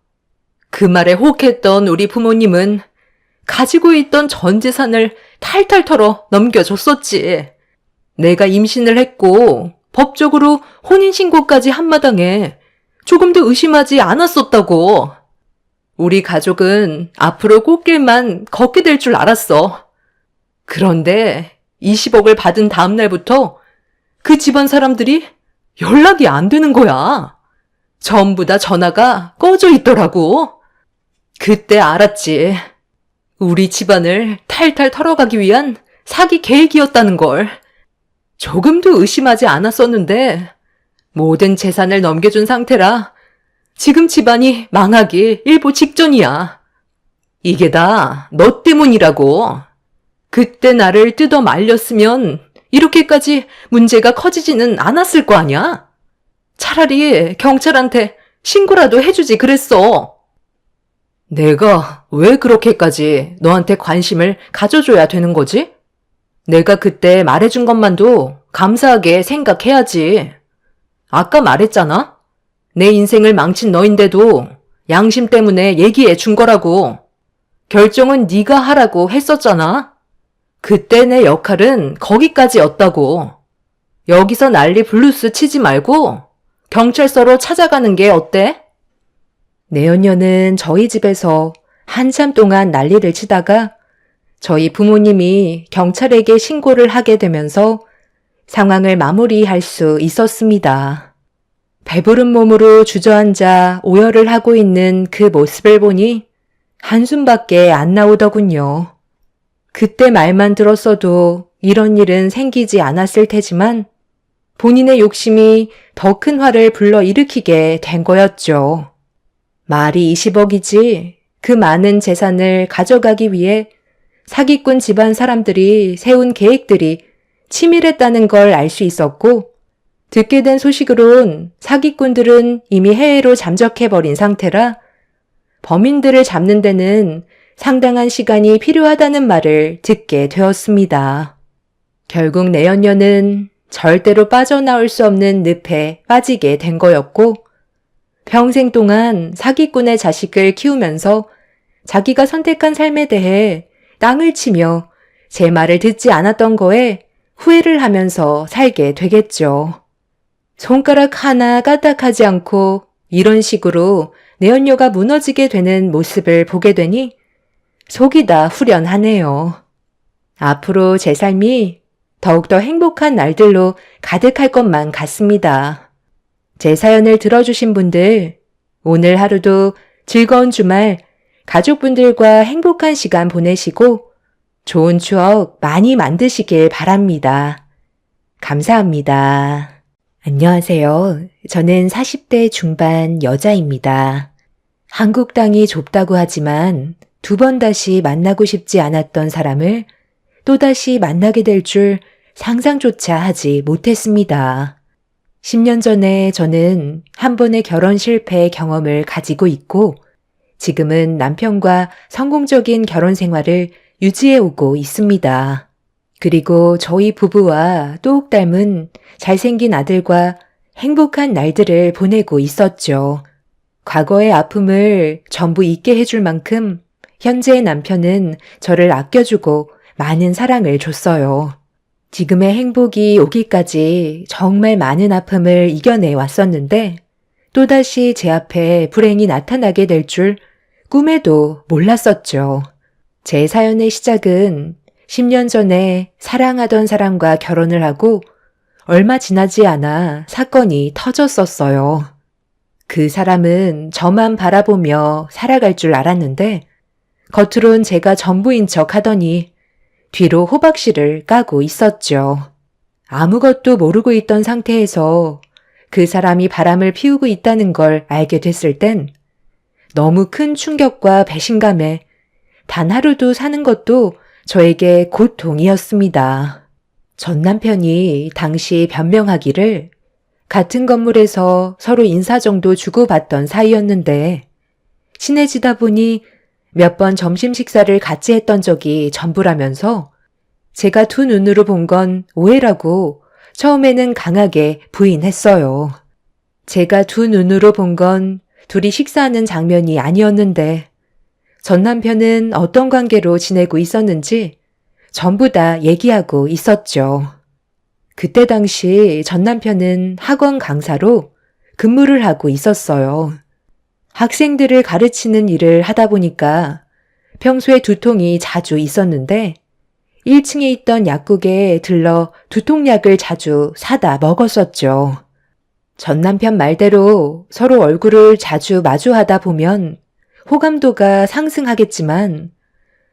그 말에 혹했던 우리 부모님은 가지고 있던 전 재산을 탈탈 털어 넘겨줬었지. 내가 임신을 했고 법적으로 혼인신고까지 한 마당에 조금도 의심하지 않았었다고. 우리 가족은 앞으로 꽃길만 걷게 될 줄 알았어. 그런데 20억을 받은 다음 날부터 그 집안 사람들이 연락이 안 되는 거야. 전부 다 전화가 꺼져 있더라고. 그때 알았지. 우리 집안을 탈탈 털어가기 위한 사기 계획이었다는 걸. 조금도 의심하지 않았었는데 모든 재산을 넘겨준 상태라 지금 집안이 망하기 일보 직전이야. 이게 다 너 때문이라고. 그때 나를 뜯어 말렸으면 이렇게까지 문제가 커지지는 않았을 거 아니야? 차라리 경찰한테 신고라도 해주지 그랬어. 내가 왜 그렇게까지 너한테 관심을 가져줘야 되는 거지? 내가 그때 말해준 것만도 감사하게 생각해야지. 아까 말했잖아? 내 인생을 망친 너인데도 양심 때문에 얘기해 준 거라고. 결정은 네가 하라고 했었잖아. 그때 내 역할은 거기까지였다고. 여기서 난리 블루스 치지 말고 경찰서로 찾아가는 게 어때? 내연녀는 저희 집에서 한참 동안 난리를 치다가 저희 부모님이 경찰에게 신고를 하게 되면서 상황을 마무리할 수 있었습니다. 배부른 몸으로 주저앉아 오열을 하고 있는 그 모습을 보니 한숨밖에 안 나오더군요. 그때 말만 들었어도 이런 일은 생기지 않았을 테지만 본인의 욕심이 더 큰 화를 불러일으키게 된 거였죠. 말이 20억이지 그 많은 재산을 가져가기 위해 사기꾼 집안 사람들이 세운 계획들이 치밀했다는 걸 알 수 있었고 듣게 된 소식으론 사기꾼들은 이미 해외로 잠적해버린 상태라 범인들을 잡는 데는 상당한 시간이 필요하다는 말을 듣게 되었습니다. 결국 내연녀는 절대로 빠져나올 수 없는 늪에 빠지게 된 거였고 평생 동안 사기꾼의 자식을 키우면서 자기가 선택한 삶에 대해 땅을 치며 제 말을 듣지 않았던 거에 후회를 하면서 살게 되겠죠. 손가락 하나 까딱하지 않고 이런 식으로 내연녀가 무너지게 되는 모습을 보게 되니 속이 다 후련하네요. 앞으로 제 삶이 더욱더 행복한 날들로 가득할 것만 같습니다. 제 사연을 들어주신 분들, 오늘 하루도 즐거운 주말 가족분들과 행복한 시간 보내시고 좋은 추억 많이 만드시길 바랍니다. 감사합니다. 안녕하세요. 저는 40대 중반 여자입니다. 한국 땅이 좁다고 하지만 2번 다시 만나고 싶지 않았던 사람을 또다시 만나게 될 줄 상상조차 하지 못했습니다. 10년 전에 저는 한 번의 결혼 실패 경험을 가지고 있고 지금은 남편과 성공적인 결혼 생활을 유지해 오고 있습니다. 그리고 저희 부부와 똑 닮은 잘생긴 아들과 행복한 날들을 보내고 있었죠. 과거의 아픔을 전부 잊게 해줄 만큼 현재의 남편은 저를 아껴주고 많은 사랑을 줬어요. 지금의 행복이 오기까지 정말 많은 아픔을 이겨내 왔었는데 또다시 제 앞에 불행이 나타나게 될 줄 꿈에도 몰랐었죠. 제 사연의 시작은 10년 전에 사랑하던 사람과 결혼을 하고 얼마 지나지 않아 사건이 터졌었어요. 그 사람은 저만 바라보며 살아갈 줄 알았는데 겉으론 제가 전부인 척 하더니 뒤로 호박씨를 까고 있었죠. 아무것도 모르고 있던 상태에서 그 사람이 바람을 피우고 있다는 걸 알게 됐을 땐 너무 큰 충격과 배신감에 단 하루도 사는 것도 저에게 고통이었습니다. 전 남편이 당시 변명하기를 같은 건물에서 서로 인사 정도 주고받던 사이였는데 친해지다 보니 몇 번 점심 식사를 같이 했던 적이 전부라면서 제가 두 눈으로 본 건 오해라고 처음에는 강하게 부인했어요. 제가 두 눈으로 본 건 둘이 식사하는 장면이 아니었는데 전 남편은 어떤 관계로 지내고 있었는지 전부 다 얘기하고 있었죠. 그때 당시 전 남편은 학원 강사로 근무를 하고 있었어요. 학생들을 가르치는 일을 하다 보니까 평소에 두통이 자주 있었는데 1층에 있던 약국에 들러 두통약을 자주 사다 먹었었죠. 전 남편 말대로 서로 얼굴을 자주 마주하다 보면 호감도가 상승하겠지만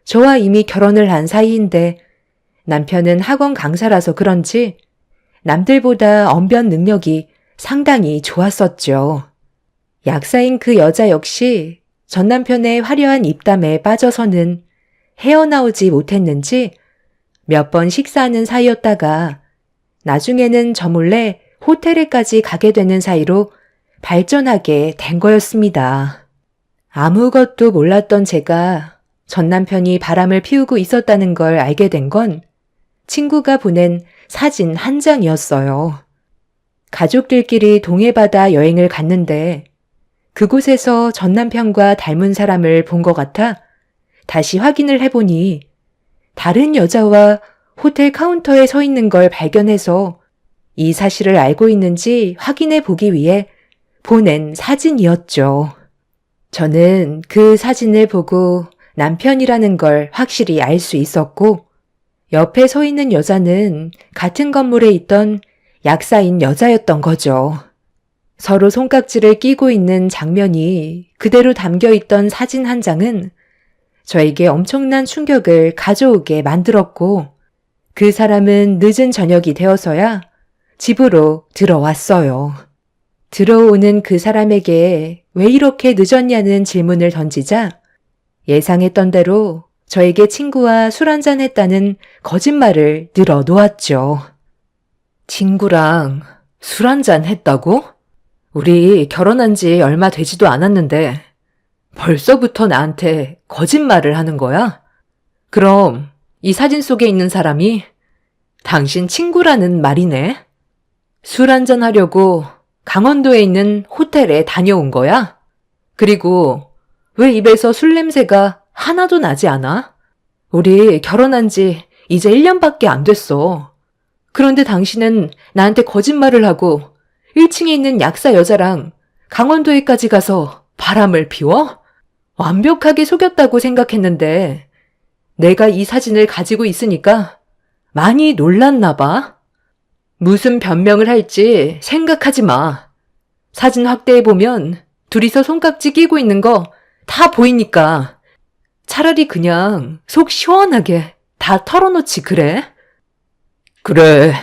저와 이미 결혼을 한 사이인데 남편은 학원 강사라서 그런지 남들보다 언변 능력이 상당히 좋았었죠. 약사인 그 여자 역시 전 남편의 화려한 입담에 빠져서는 헤어나오지 못했는지 몇 번 식사하는 사이였다가 나중에는 저 몰래 호텔에까지 가게 되는 사이로 발전하게 된 거였습니다. 아무것도 몰랐던 제가 전 남편이 바람을 피우고 있었다는 걸 알게 된 건 친구가 보낸 사진 한 장이었어요. 가족들끼리 동해바다 여행을 갔는데 그곳에서 전 남편과 닮은 사람을 본 것 같아 다시 확인을 해보니 다른 여자와 호텔 카운터에 서 있는 걸 발견해서 이 사실을 알고 있는지 확인해 보기 위해 보낸 사진이었죠. 저는 그 사진을 보고 남편이라는 걸 확실히 알 수 있었고 옆에 서 있는 여자는 같은 건물에 있던 약사인 여자였던 거죠. 서로 손깍지를 끼고 있는 장면이 그대로 담겨 있던 사진 한 장은 저에게 엄청난 충격을 가져오게 만들었고 그 사람은 늦은 저녁이 되어서야 집으로 들어왔어요. 들어오는 그 사람에게 왜 이렇게 늦었냐는 질문을 던지자 예상했던 대로 저에게 친구와 술 한잔 했다는 거짓말을 늘어놓았죠. 친구랑 술 한잔 했다고? 우리 결혼한 지 얼마 되지도 않았는데 벌써부터 나한테 거짓말을 하는 거야? 그럼 이 사진 속에 있는 사람이 당신 친구라는 말이네? 술 한잔 하려고 강원도에 있는 호텔에 다녀온 거야? 그리고 왜 입에서 술 냄새가 하나도 나지 않아? 우리 결혼한 지 이제 1년밖에 안 됐어. 그런데 당신은 나한테 거짓말을 하고 1층에 있는 약사 여자랑 강원도에까지 가서 바람을 피워? 완벽하게 속였다고 생각했는데 내가 이 사진을 가지고 있으니까 많이 놀랐나 봐. 무슨 변명을 할지 생각하지 마. 사진 확대해보면 둘이서 손깍지 끼고 있는 거 다 보이니까 차라리 그냥 속 시원하게 다 털어놓지 그래? 그래.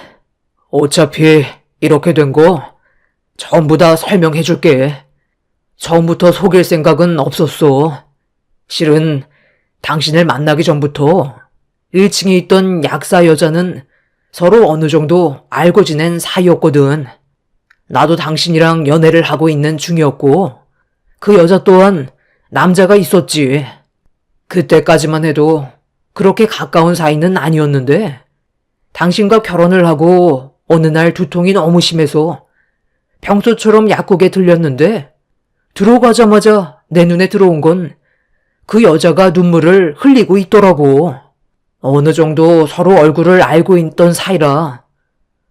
어차피 이렇게 된 거 전부 다 설명해줄게. 처음부터 속일 생각은 없었어. 실은 당신을 만나기 전부터 1층에 있던 약사 여자는 서로 어느 정도 알고 지낸 사이였거든. 나도 당신이랑 연애를 하고 있는 중이었고 그 여자 또한 남자가 있었지. 그때까지만 해도 그렇게 가까운 사이는 아니었는데 당신과 결혼을 하고 어느 날 두통이 너무 심해서 평소처럼 약국에 들렸는데 들어가자마자 내 눈에 들어온 건 그 여자가 눈물을 흘리고 있더라고. 어느 정도 서로 얼굴을 알고 있던 사이라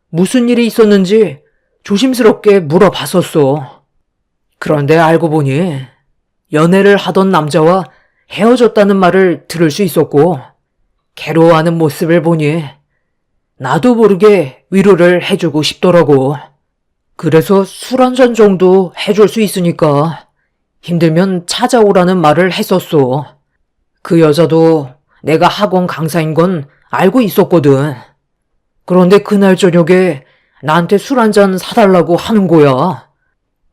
무슨 일이 있었는지 조심스럽게 물어봤었어. 그런데 알고 보니 연애를 하던 남자와 헤어졌다는 말을 들을 수 있었고 괴로워하는 모습을 보니 나도 모르게 위로를 해주고 싶더라고. 그래서 술 한 잔 정도 해줄 수 있으니까 힘들면 찾아오라는 말을 했었어. 그 여자도 내가 학원 강사인 건 알고 있었거든. 그런데 그날 저녁에 나한테 술 한 잔 사달라고 하는 거야.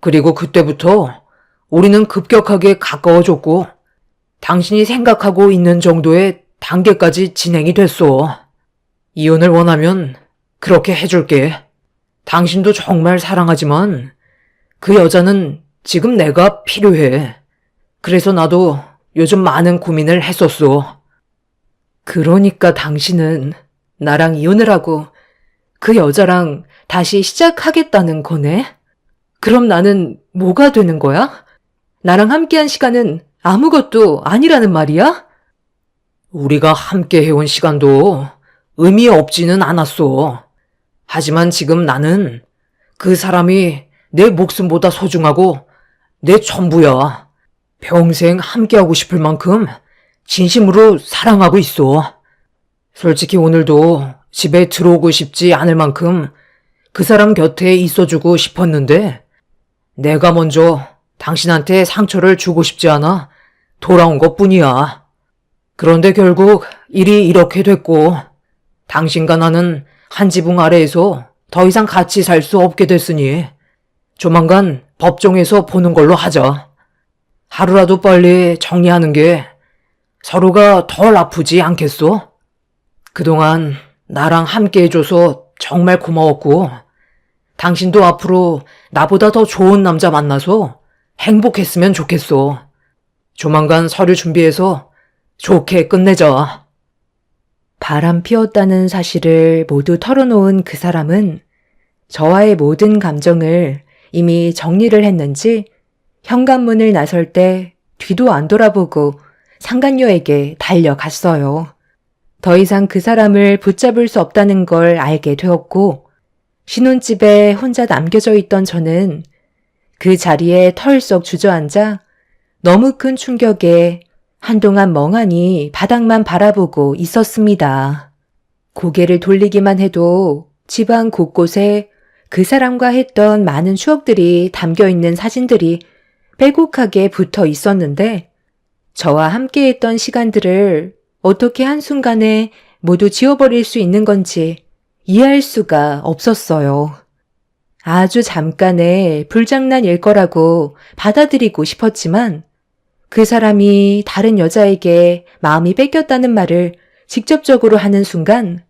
그리고 그때부터 우리는 급격하게 가까워졌고 당신이 생각하고 있는 정도의 단계까지 진행이 됐어. 이혼을 원하면 그렇게 해줄게. 당신도 정말 사랑하지만 그 여자는 지금 내가 필요해. 그래서 나도 요즘 많은 고민을 했었소. 그러니까 당신은 나랑 이혼을 하고 그 여자랑 다시 시작하겠다는 거네? 그럼 나는 뭐가 되는 거야? 나랑 함께한 시간은 아무것도 아니라는 말이야? 우리가 함께 해온 시간도 의미 없지는 않았어. 하지만 지금 나는 그 사람이 내 목숨보다 소중하고 내 전부야. 평생 함께하고 싶을 만큼 진심으로 사랑하고 있어. 솔직히 오늘도 집에 들어오고 싶지 않을 만큼 그 사람 곁에 있어주고 싶었는데 내가 먼저 당신한테 상처를 주고 싶지 않아 돌아온 것뿐이야. 그런데 결국 일이 이렇게 됐고 당신과 나는 한 지붕 아래에서 더 이상 같이 살 수 없게 됐으니 조만간 법정에서 보는 걸로 하자. 하루라도 빨리 정리하는 게 서로가 덜 아프지 않겠소? 그동안 나랑 함께 해줘서 정말 고마웠고 당신도 앞으로 나보다 더 좋은 남자 만나서 행복했으면 좋겠소. 조만간 서류 준비해서 좋게 끝내자. 바람 피웠다는 사실을 모두 털어놓은 그 사람은 저와의 모든 감정을 이미 정리를 했는지 현관문을 나설 때 뒤도 안 돌아보고 상간녀에게 달려갔어요. 더 이상 그 사람을 붙잡을 수 없다는 걸 알게 되었고 신혼집에 혼자 남겨져 있던 저는 그 자리에 털썩 주저앉아 너무 큰 충격에 한동안 멍하니 바닥만 바라보고 있었습니다. 고개를 돌리기만 해도 집안 곳곳에 그 사람과 했던 많은 추억들이 담겨있는 사진들이 빼곡하게 붙어 있었는데 저와 함께했던 시간들을 어떻게 한순간에 모두 지워버릴 수 있는 건지 이해할 수가 없었어요. 아주 잠깐의 불장난일 거라고 받아들이고 싶었지만 그 사람이 다른 여자에게 마음이 뺏겼다는 말을 직접적으로 하는 순간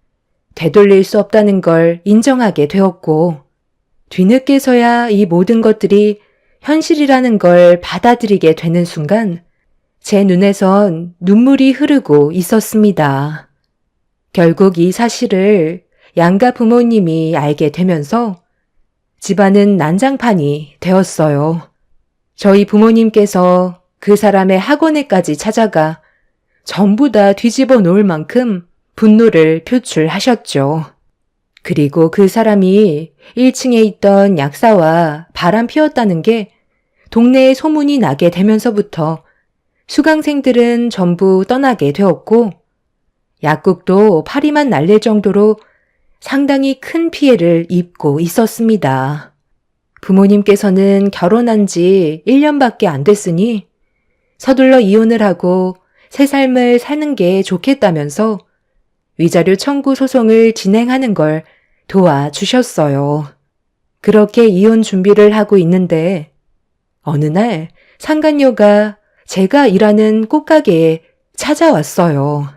되돌릴 수 없다는 걸 인정하게 되었고 뒤늦게서야 이 모든 것들이 현실이라는 걸 받아들이게 되는 순간 제 눈에선 눈물이 흐르고 있었습니다. 결국 이 사실을 양가 부모님이 알게 되면서 집안은 난장판이 되었어요. 저희 부모님께서 그 사람의 학원에까지 찾아가 전부 다 뒤집어 놓을 만큼 분노를 표출하셨죠. 그리고 그 사람이 1층에 있던 약사와 바람 피웠다는 게 동네에 소문이 나게 되면서부터 수강생들은 전부 떠나게 되었고 약국도 파리만 날릴 정도로 상당히 큰 피해를 입고 있었습니다. 부모님께서는 결혼한 지 1년밖에 안 됐으니 서둘러 이혼을 하고 새 삶을 사는 게 좋겠다면서 위자료 청구 소송을 진행하는 걸 도와주셨어요. 그렇게 이혼 준비를 하고 있는데 어느 날 상간녀가 제가 일하는 꽃가게에 찾아왔어요.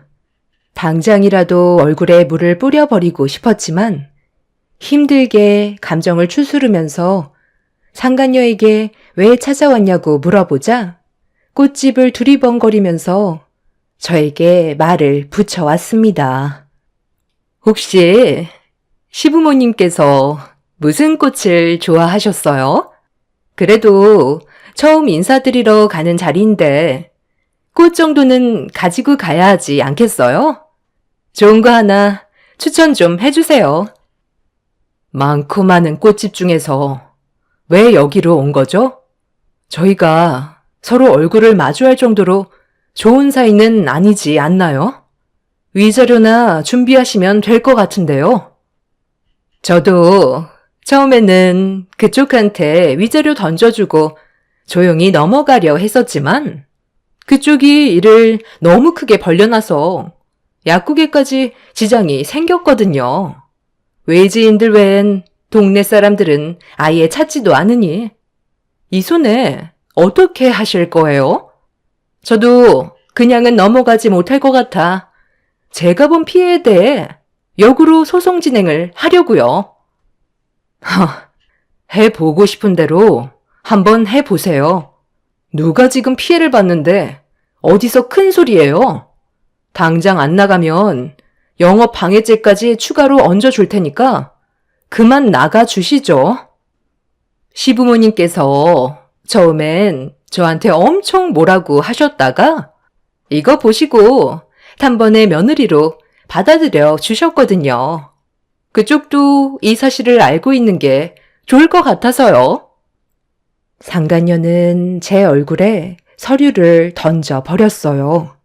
당장이라도 얼굴에 물을 뿌려버리고 싶었지만 힘들게 감정을 추스르면서 상간녀에게 왜 찾아왔냐고 물어보자 꽃집을 두리번거리면서 저에게 말을 붙여왔습니다. 혹시 시부모님께서 무슨 꽃을 좋아하셨어요? 그래도 처음 인사드리러 가는 자리인데 꽃 정도는 가지고 가야 하지 않겠어요? 좋은 거 하나 추천 좀 해주세요. 많고 많은 꽃집 중에서 왜 여기로 온 거죠? 저희가 서로 얼굴을 마주할 정도로 좋은 사이는 아니지 않나요? 위자료나 준비하시면 될 것 같은데요. 저도 처음에는 그쪽한테 위자료 던져주고 조용히 넘어가려 했었지만 그쪽이 일을 너무 크게 벌려놔서 약국에까지 지장이 생겼거든요. 외지인들 외엔 동네 사람들은 아예 찾지도 않으니 이 손에 어떻게 하실 거예요? 저도 그냥은 넘어가지 못할 것 같아 제가 본 피해에 대해 역으로 소송 진행을 하려고요. 해보고 싶은 대로 한번 해보세요. 누가 지금 피해를 봤는데 어디서 큰 소리예요? 당장 안 나가면 영업 방해죄까지 추가로 얹어줄 테니까 그만 나가 주시죠. 시부모님께서 처음엔 저한테 엄청 뭐라고 하셨다가 이거 보시고 단번에 며느리로 받아들여 주셨거든요. 그쪽도 이 사실을 알고 있는 게 좋을 것 같아서요. 상간녀는 제 얼굴에 서류를 던져 버렸어요.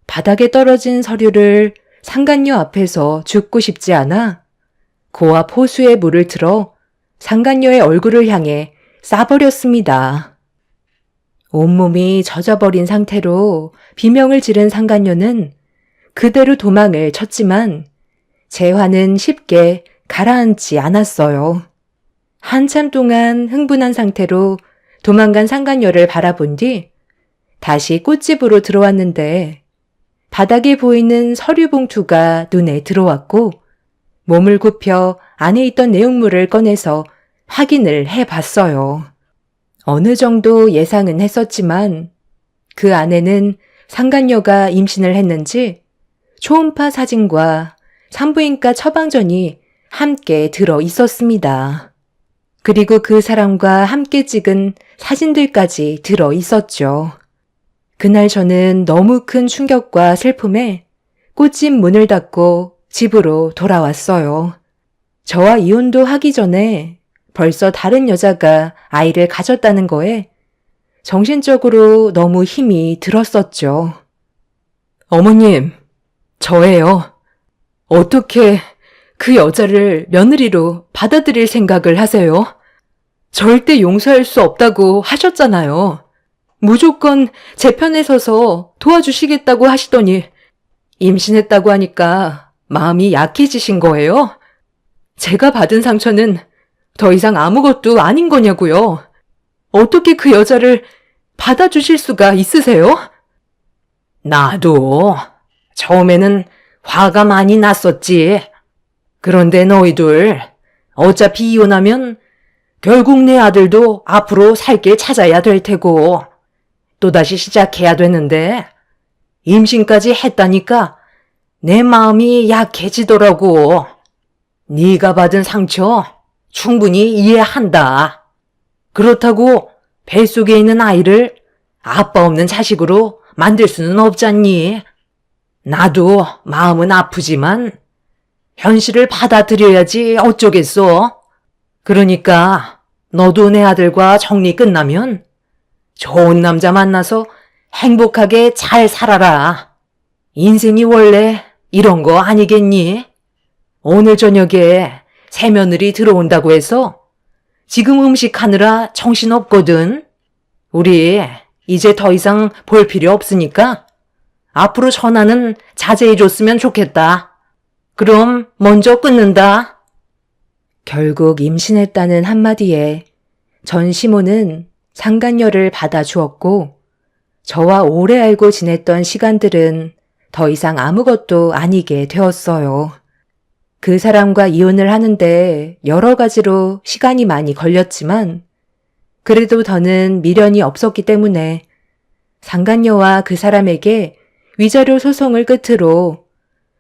바닥에 떨어진 서류를 상간녀 앞에서 줍고 싶지 않아 고압 호수에 물을 틀어 상간녀의 얼굴을 향해 쏴버렸습니다. 온몸이 젖어버린 상태로 비명을 지른 상간녀는 그대로 도망을 쳤지만 제 화는 쉽게 가라앉지 않았어요. 한참 동안 흥분한 상태로 도망간 상간녀를 바라본 뒤 다시 꽃집으로 들어왔는데 바닥에 보이는 서류 봉투가 눈에 들어왔고 몸을 굽혀 안에 있던 내용물을 꺼내서 확인을 해봤어요. 어느 정도 예상은 했었지만 그 안에는 상간녀가 임신을 했는지 초음파 사진과 산부인과 처방전이 함께 들어 있었습니다. 그리고 그 사람과 함께 찍은 사진들까지 들어 있었죠. 그날 저는 너무 큰 충격과 슬픔에 꽃집 문을 닫고 집으로 돌아왔어요. 저와 이혼도 하기 전에 벌써 다른 여자가 아이를 가졌다는 거에 정신적으로 너무 힘이 들었었죠. 어머님, 저예요. 어떻게 그 여자를 며느리로 받아들일 생각을 하세요? 절대 용서할 수 없다고 하셨잖아요. 무조건 제 편에 서서 도와주시겠다고 하시더니 임신했다고 하니까 마음이 약해지신 거예요? 제가 받은 상처는 더 이상 아무것도 아닌 거냐고요. 어떻게 그 여자를 받아주실 수가 있으세요? 나도 처음에는 화가 많이 났었지. 그런데 너희들 어차피 이혼하면 결국 내 아들도 앞으로 살 길 찾아야 될 테고 또다시 시작해야 되는데 임신까지 했다니까 내 마음이 약해지더라고. 네가 받은 상처 충분히 이해한다. 그렇다고 뱃속에 있는 아이를 아빠 없는 자식으로 만들 수는 없잖니. 나도 마음은 아프지만 현실을 받아들여야지 어쩌겠어. 그러니까 너도 내 아들과 정리 끝나면 좋은 남자 만나서 행복하게 잘 살아라. 인생이 원래 이런 거 아니겠니? 오늘 저녁에 새며느리 들어온다고 해서 지금 음식하느라 정신없거든. 우리 이제 더 이상 볼 필요 없으니까 앞으로 전화는 자제해줬으면 좋겠다. 그럼 먼저 끊는다. 결국 임신했다는 한마디에 전 시모는 상간녀를 받아주었고 저와 오래 알고 지냈던 시간들은 더 이상 아무것도 아니게 되었어요. 그 사람과 이혼을 하는데 여러 가지로 시간이 많이 걸렸지만 그래도 더는 미련이 없었기 때문에 상간녀와 그 사람에게 위자료 소송을 끝으로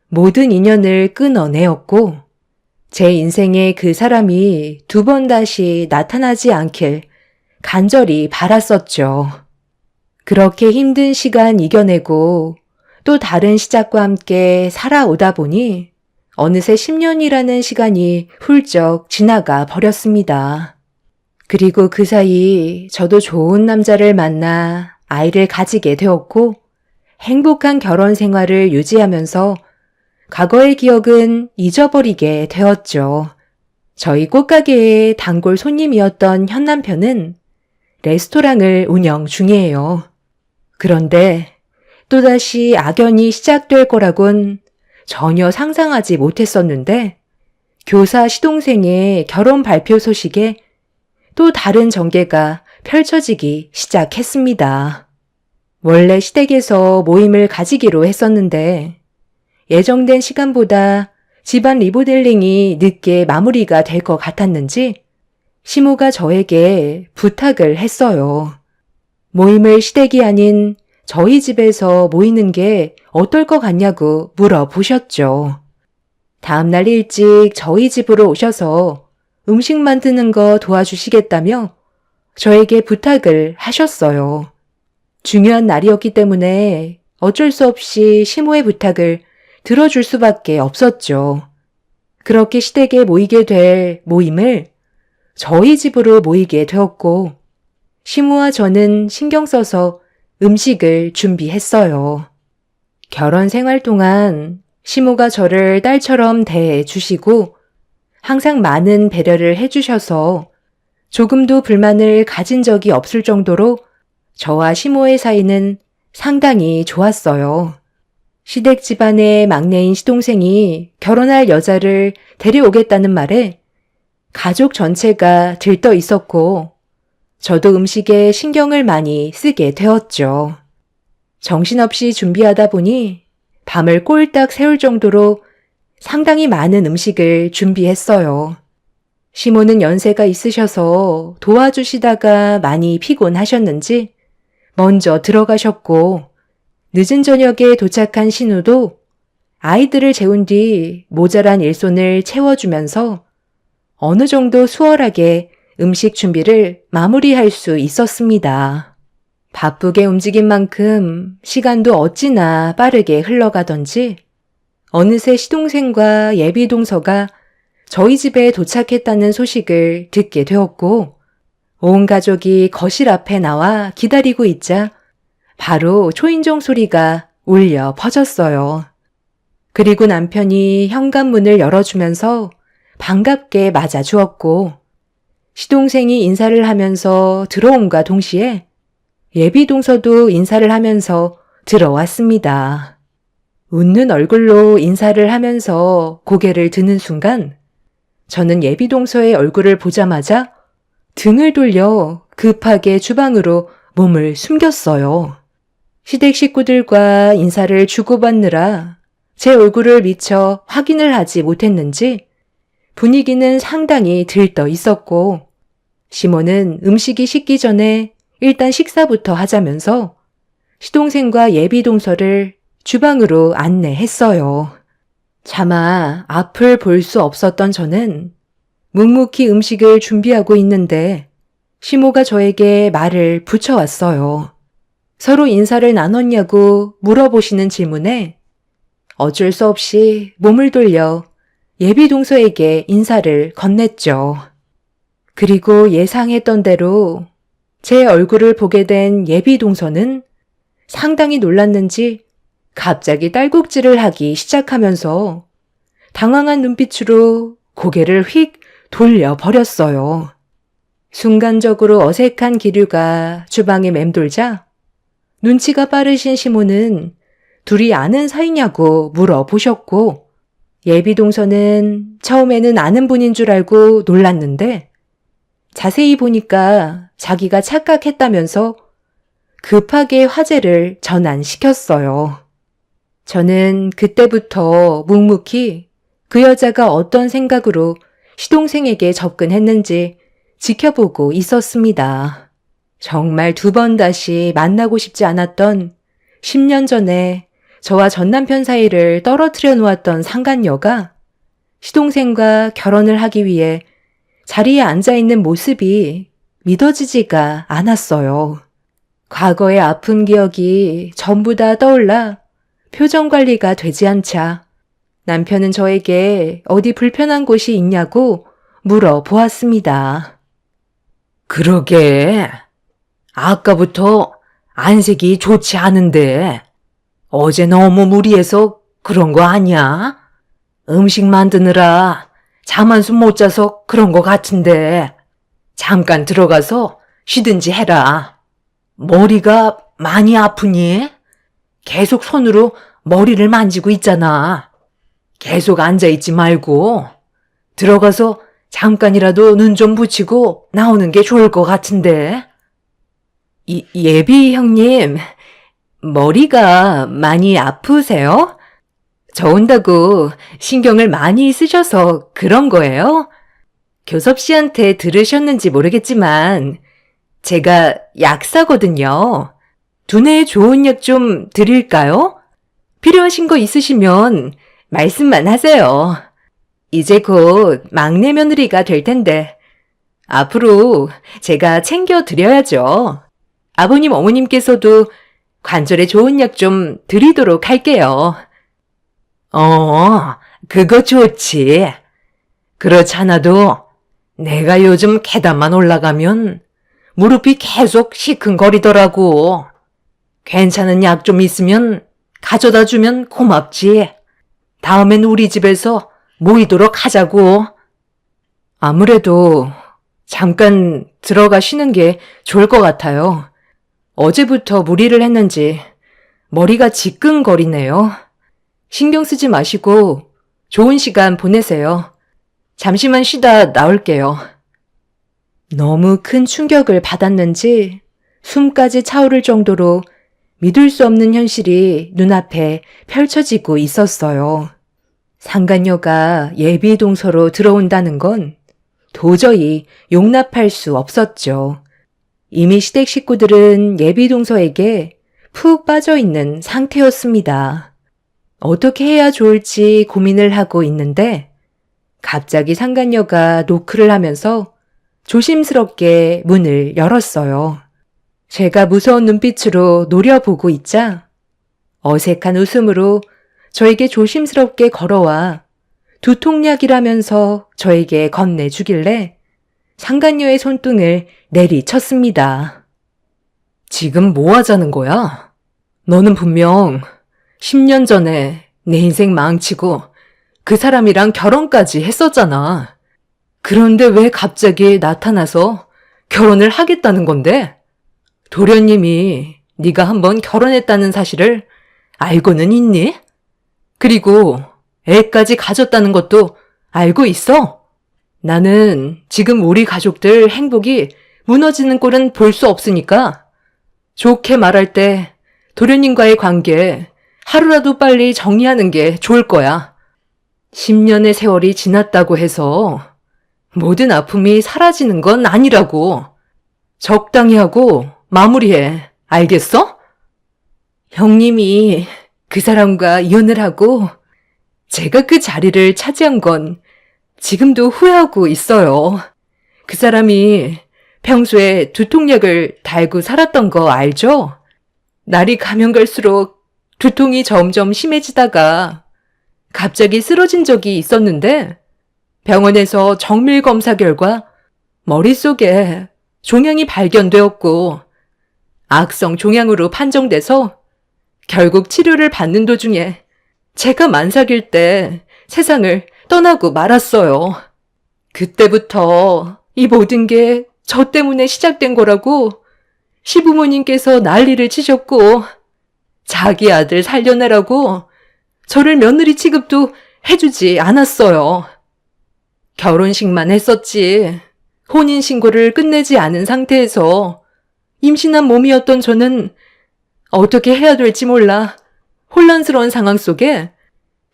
모든 인연을 끊어내었고 제 인생에 그 사람이 두 번 다시 나타나지 않길 간절히 바랐었죠. 그렇게 힘든 시간 이겨내고 또 다른 시작과 함께 살아오다 보니 어느새 10년이라는 시간이 훌쩍 지나가 버렸습니다. 그리고 그 사이 저도 좋은 남자를 만나 아이를 가지게 되었고 행복한 결혼 생활을 유지하면서 과거의 기억은 잊어버리게 되었죠. 저희 꽃가게의 단골 손님이었던 현 남편은 레스토랑을 운영 중이에요. 그런데 또다시 악연이 시작될 거라곤 전혀 상상하지 못했었는데 교사 시동생의 결혼 발표 소식에 또 다른 전개가 펼쳐지기 시작했습니다. 원래 시댁에서 모임을 가지기로 했었는데 예정된 시간보다 집안 리모델링이 늦게 마무리가 될 것 같았는지 시모가 저에게 부탁을 했어요. 모임을 시댁이 아닌 저희 집에서 모이는 게 어떨 것 같냐고 물어보셨죠. 다음날 일찍 저희 집으로 오셔서 음식 만드는 거 도와주시겠다며 저에게 부탁을 하셨어요. 중요한 날이었기 때문에 어쩔 수 없이 시모의 부탁을 들어줄 수밖에 없었죠. 그렇게 시댁에 모이게 될 모임을 저희 집으로 모이게 되었고, 시모와 저는 신경 써서 음식을 준비했어요. 결혼 생활 동안 시모가 저를 딸처럼 대해 주시고 항상 많은 배려를 해주셔서 조금도 불만을 가진 적이 없을 정도로 저와 시모의 사이는 상당히 좋았어요. 시댁 집안의 막내인 시동생이 결혼할 여자를 데려오겠다는 말에 가족 전체가 들떠 있었고 저도 음식에 신경을 많이 쓰게 되었죠. 정신없이 준비하다 보니 밤을 꼴딱 새울 정도로 상당히 많은 음식을 준비했어요. 시모는 연세가 있으셔서 도와주시다가 많이 피곤하셨는지 먼저 들어가셨고 늦은 저녁에 도착한 신우도 아이들을 재운 뒤 모자란 일손을 채워주면서 어느 정도 수월하게 음식 준비를 마무리할 수 있었습니다. 바쁘게 움직인 만큼 시간도 어찌나 빠르게 흘러가던지 어느새 시동생과 예비동서가 저희 집에 도착했다는 소식을 듣게 되었고 온 가족이 거실 앞에 나와 기다리고 있자 바로 초인종 소리가 울려 퍼졌어요. 그리고 남편이 현관문을 열어주면서 반갑게 맞아주었고 시동생이 인사를 하면서 들어온과 동시에 예비동서도 인사를 하면서 들어왔습니다. 웃는 얼굴로 인사를 하면서 고개를 드는 순간 저는 예비동서의 얼굴을 보자마자 등을 돌려 급하게 주방으로 몸을 숨겼어요. 시댁 식구들과 인사를 주고받느라 제 얼굴을 미처 확인을 하지 못했는지 분위기는 상당히 들떠 있었고 시모는 음식이 식기 전에 일단 식사부터 하자면서 시동생과 예비동서를 주방으로 안내했어요. 차마 앞을 볼 수 없었던 저는 묵묵히 음식을 준비하고 있는데 시모가 저에게 말을 붙여왔어요. 서로 인사를 나눴냐고 물어보시는 질문에 어쩔 수 없이 몸을 돌려 예비동서에게 인사를 건넸죠. 그리고 예상했던 대로 제 얼굴을 보게 된 예비동서는 상당히 놀랐는지 갑자기 딸꾹질을 하기 시작하면서 당황한 눈빛으로 고개를 휙 돌려버렸어요. 순간적으로 어색한 기류가 주방에 맴돌자 눈치가 빠르신 시모는 둘이 아는 사이냐고 물어보셨고 예비동서는 처음에는 아는 분인 줄 알고 놀랐는데 자세히 보니까 자기가 착각했다면서 급하게 화제를 전환시켰어요. 저는 그때부터 묵묵히 그 여자가 어떤 생각으로 시동생에게 접근했는지 지켜보고 있었습니다. 정말 두 번 다시 만나고 싶지 않았던 10년 전에 저와 전 남편 사이를 떨어뜨려 놓았던 상간녀가 시동생과 결혼을 하기 위해 자리에 앉아있는 모습이 믿어지지가 않았어요. 과거의 아픈 기억이 전부 다 떠올라 표정 관리가 되지 않자 남편은 저에게 어디 불편한 곳이 있냐고 물어보았습니다. 그러게. 아까부터 안색이 좋지 않은데 어제 너무 무리해서 그런 거 아니야? 음식 만드느라 잠 한숨 못 자서 그런 거 같은데 잠깐 들어가서 쉬든지 해라. 머리가 많이 아프니? 계속 손으로 머리를 만지고 있잖아. 계속 앉아있지 말고 들어가서 잠깐이라도 눈 좀 붙이고 나오는 게 좋을 것 같은데. 예비 형님, 머리가 많이 아프세요? 저 온다고 신경을 많이 쓰셔서 그런 거예요? 교섭 씨한테 들으셨는지 모르겠지만 제가 약사거든요. 두뇌에 좋은 약 좀 드릴까요? 필요하신 거 있으시면 말씀만 하세요. 이제 곧 막내 며느리가 될 텐데 앞으로 제가 챙겨 드려야죠. 아버님, 어머님께서도 관절에 좋은 약 좀 드리도록 할게요. 그거 좋지. 그렇잖아도 내가 요즘 계단만 올라가면 무릎이 계속 시큰거리더라고. 괜찮은 약 좀 있으면 가져다 주면 고맙지. 다음엔 우리 집에서 모이도록 하자고. 아무래도 잠깐 들어가 쉬는 게 좋을 것 같아요. 어제부터 무리를 했는지 머리가 지끈거리네요. 신경 쓰지 마시고 좋은 시간 보내세요. 잠시만 쉬다 나올게요. 너무 큰 충격을 받았는지 숨까지 차오를 정도로 믿을 수 없는 현실이 눈앞에 펼쳐지고 있었어요. 상간녀가 예비 동서로 들어온다는 건 도저히 용납할 수 없었죠. 이미 시댁 식구들은 예비 동서에게 푹 빠져 있는 상태였습니다. 어떻게 해야 좋을지 고민을 하고 있는데 갑자기 상간녀가 노크를 하면서 조심스럽게 문을 열었어요. 제가 무서운 눈빛으로 노려보고 있자 어색한 웃음으로 저에게 조심스럽게 걸어와 두통약이라면서 저에게 건네주길래 상간녀의 손등을 내리쳤습니다. 지금 뭐 하자는 거야? 너는 분명 10년 전에 내 인생 망치고 그 사람이랑 결혼까지 했었잖아. 그런데 왜 갑자기 나타나서 결혼을 하겠다는 건데? 도련님이 네가 한번 결혼했다는 사실을 알고는 있니? 그리고 애까지 가졌다는 것도 알고 있어? 나는 지금 우리 가족들 행복이 무너지는 꼴은 볼 수 없으니까 좋게 말할 때 도련님과의 관계 하루라도 빨리 정리하는 게 좋을 거야. 10년의 세월이 지났다고 해서 모든 아픔이 사라지는 건 아니라고. 적당히 하고 마무리해. 알겠어? 형님이 그 사람과 이혼을 하고 제가 그 자리를 차지한 건 지금도 후회하고 있어요. 그 사람이 평소에 두통약을 달고 살았던 거 알죠? 날이 가면 갈수록 두통이 점점 심해지다가 갑자기 쓰러진 적이 있었는데 병원에서 정밀 검사 결과 머릿속에 종양이 발견되었고 악성 종양으로 판정돼서 결국 치료를 받는 도중에 제가 만삭일 때 세상을 떠나고 말았어요. 그때부터 이 모든 게 저 때문에 시작된 거라고 시부모님께서 난리를 치셨고 자기 아들 살려내라고 저를 며느리 취급도 해주지 않았어요. 결혼식만 했었지 혼인신고를 끝내지 않은 상태에서 임신한 몸이었던 저는 어떻게 해야 될지 몰라 혼란스러운 상황 속에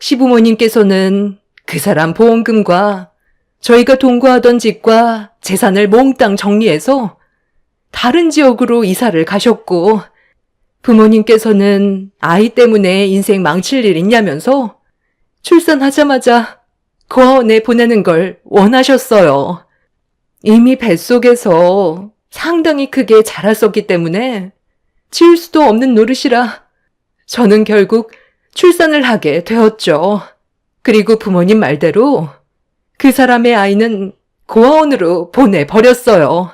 시부모님께서는 그 사람 보험금과 저희가 동거하던 집과 재산을 몽땅 정리해서 다른 지역으로 이사를 가셨고 부모님께서는 아이 때문에 인생 망칠 일 있냐면서 출산하자마자 고아원에 보내는 걸 원하셨어요. 이미 뱃속에서 상당히 크게 자랐었기 때문에 지울 수도 없는 노릇이라 저는 결국 출산을 하게 되었죠. 그리고 부모님 말대로 그 사람의 아이는 고아원으로 보내버렸어요.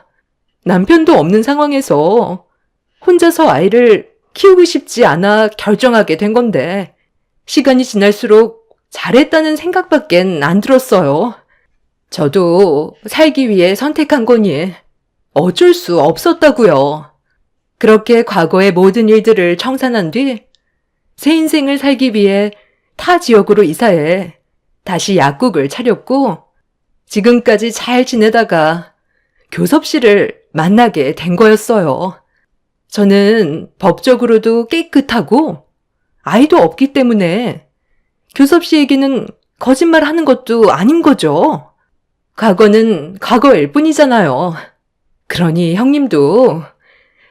남편도 없는 상황에서 혼자서 아이를 키우고 싶지 않아 결정하게 된 건데 시간이 지날수록 잘했다는 생각밖엔 안 들었어요. 저도 살기 위해 선택한 거니 어쩔 수 없었다고요. 그렇게 과거의 모든 일들을 청산한 뒤 새 인생을 살기 위해 타 지역으로 이사해 다시 약국을 차렸고 지금까지 잘 지내다가 교섭 씨를 만나게 된 거였어요. 저는 법적으로도 깨끗하고 아이도 없기 때문에 교섭 씨에게는 거짓말 하는 것도 아닌 거죠. 과거는 과거일 뿐이잖아요. 그러니 형님도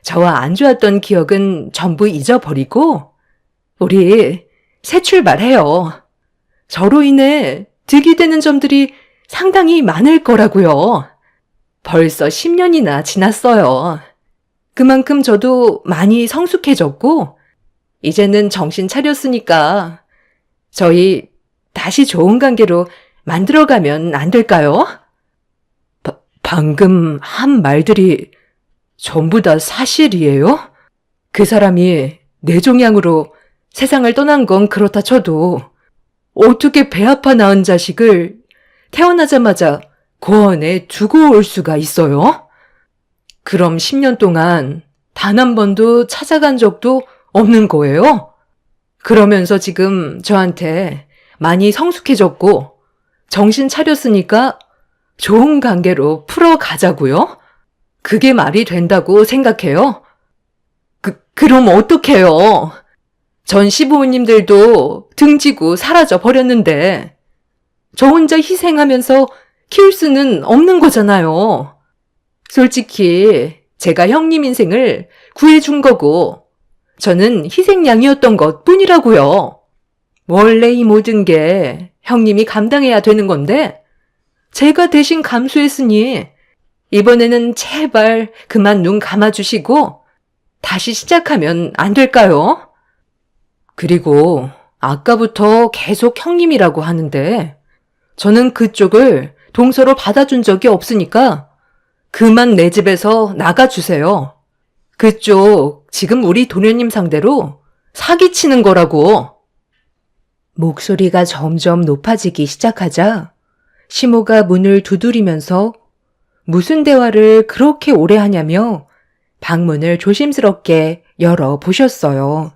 저와 안 좋았던 기억은 전부 잊어버리고 우리 새 출발해요. 저로 인해 득이 되는 점들이 상당히 많을 거라고요. 벌써 10년이나 지났어요. 그만큼 저도 많이 성숙해졌고 이제는 정신 차렸으니까 저희 다시 좋은 관계로 만들어가면 안 될까요? 방금 한 말들이 전부 다 사실이에요? 그 사람이 뇌종양으로 세상을 떠난 건 그렇다 쳐도 어떻게 배 아파 낳은 자식을 태어나자마자 고원에 두고 올 수가 있어요? 그럼 10년 동안 단 한 번도 찾아간 적도 없는 거예요? 그러면서 지금 저한테 많이 성숙해졌고 정신 차렸으니까 좋은 관계로 풀어가자고요? 그게 말이 된다고 생각해요? 그럼 어떡해요? 전 시부모님들도 등지고 사라져 버렸는데 저 혼자 희생하면서 키울 수는 없는 거잖아요. 솔직히 제가 형님 인생을 구해준 거고 저는 희생양이었던 것 뿐이라고요. 원래 이 모든 게 형님이 감당해야 되는 건데 제가 대신 감수했으니 이번에는 제발 그만 눈 감아주시고 다시 시작하면 안 될까요? 그리고 아까부터 계속 형님이라고 하는데 저는 그쪽을 동서로 받아준 적이 없으니까 그만 내 집에서 나가주세요. 그쪽 지금 우리 도련님 상대로 사기치는 거라고. 목소리가 점점 높아지기 시작하자 시모가 문을 두드리면서 무슨 대화를 그렇게 오래 하냐며 방문을 조심스럽게 열어보셨어요.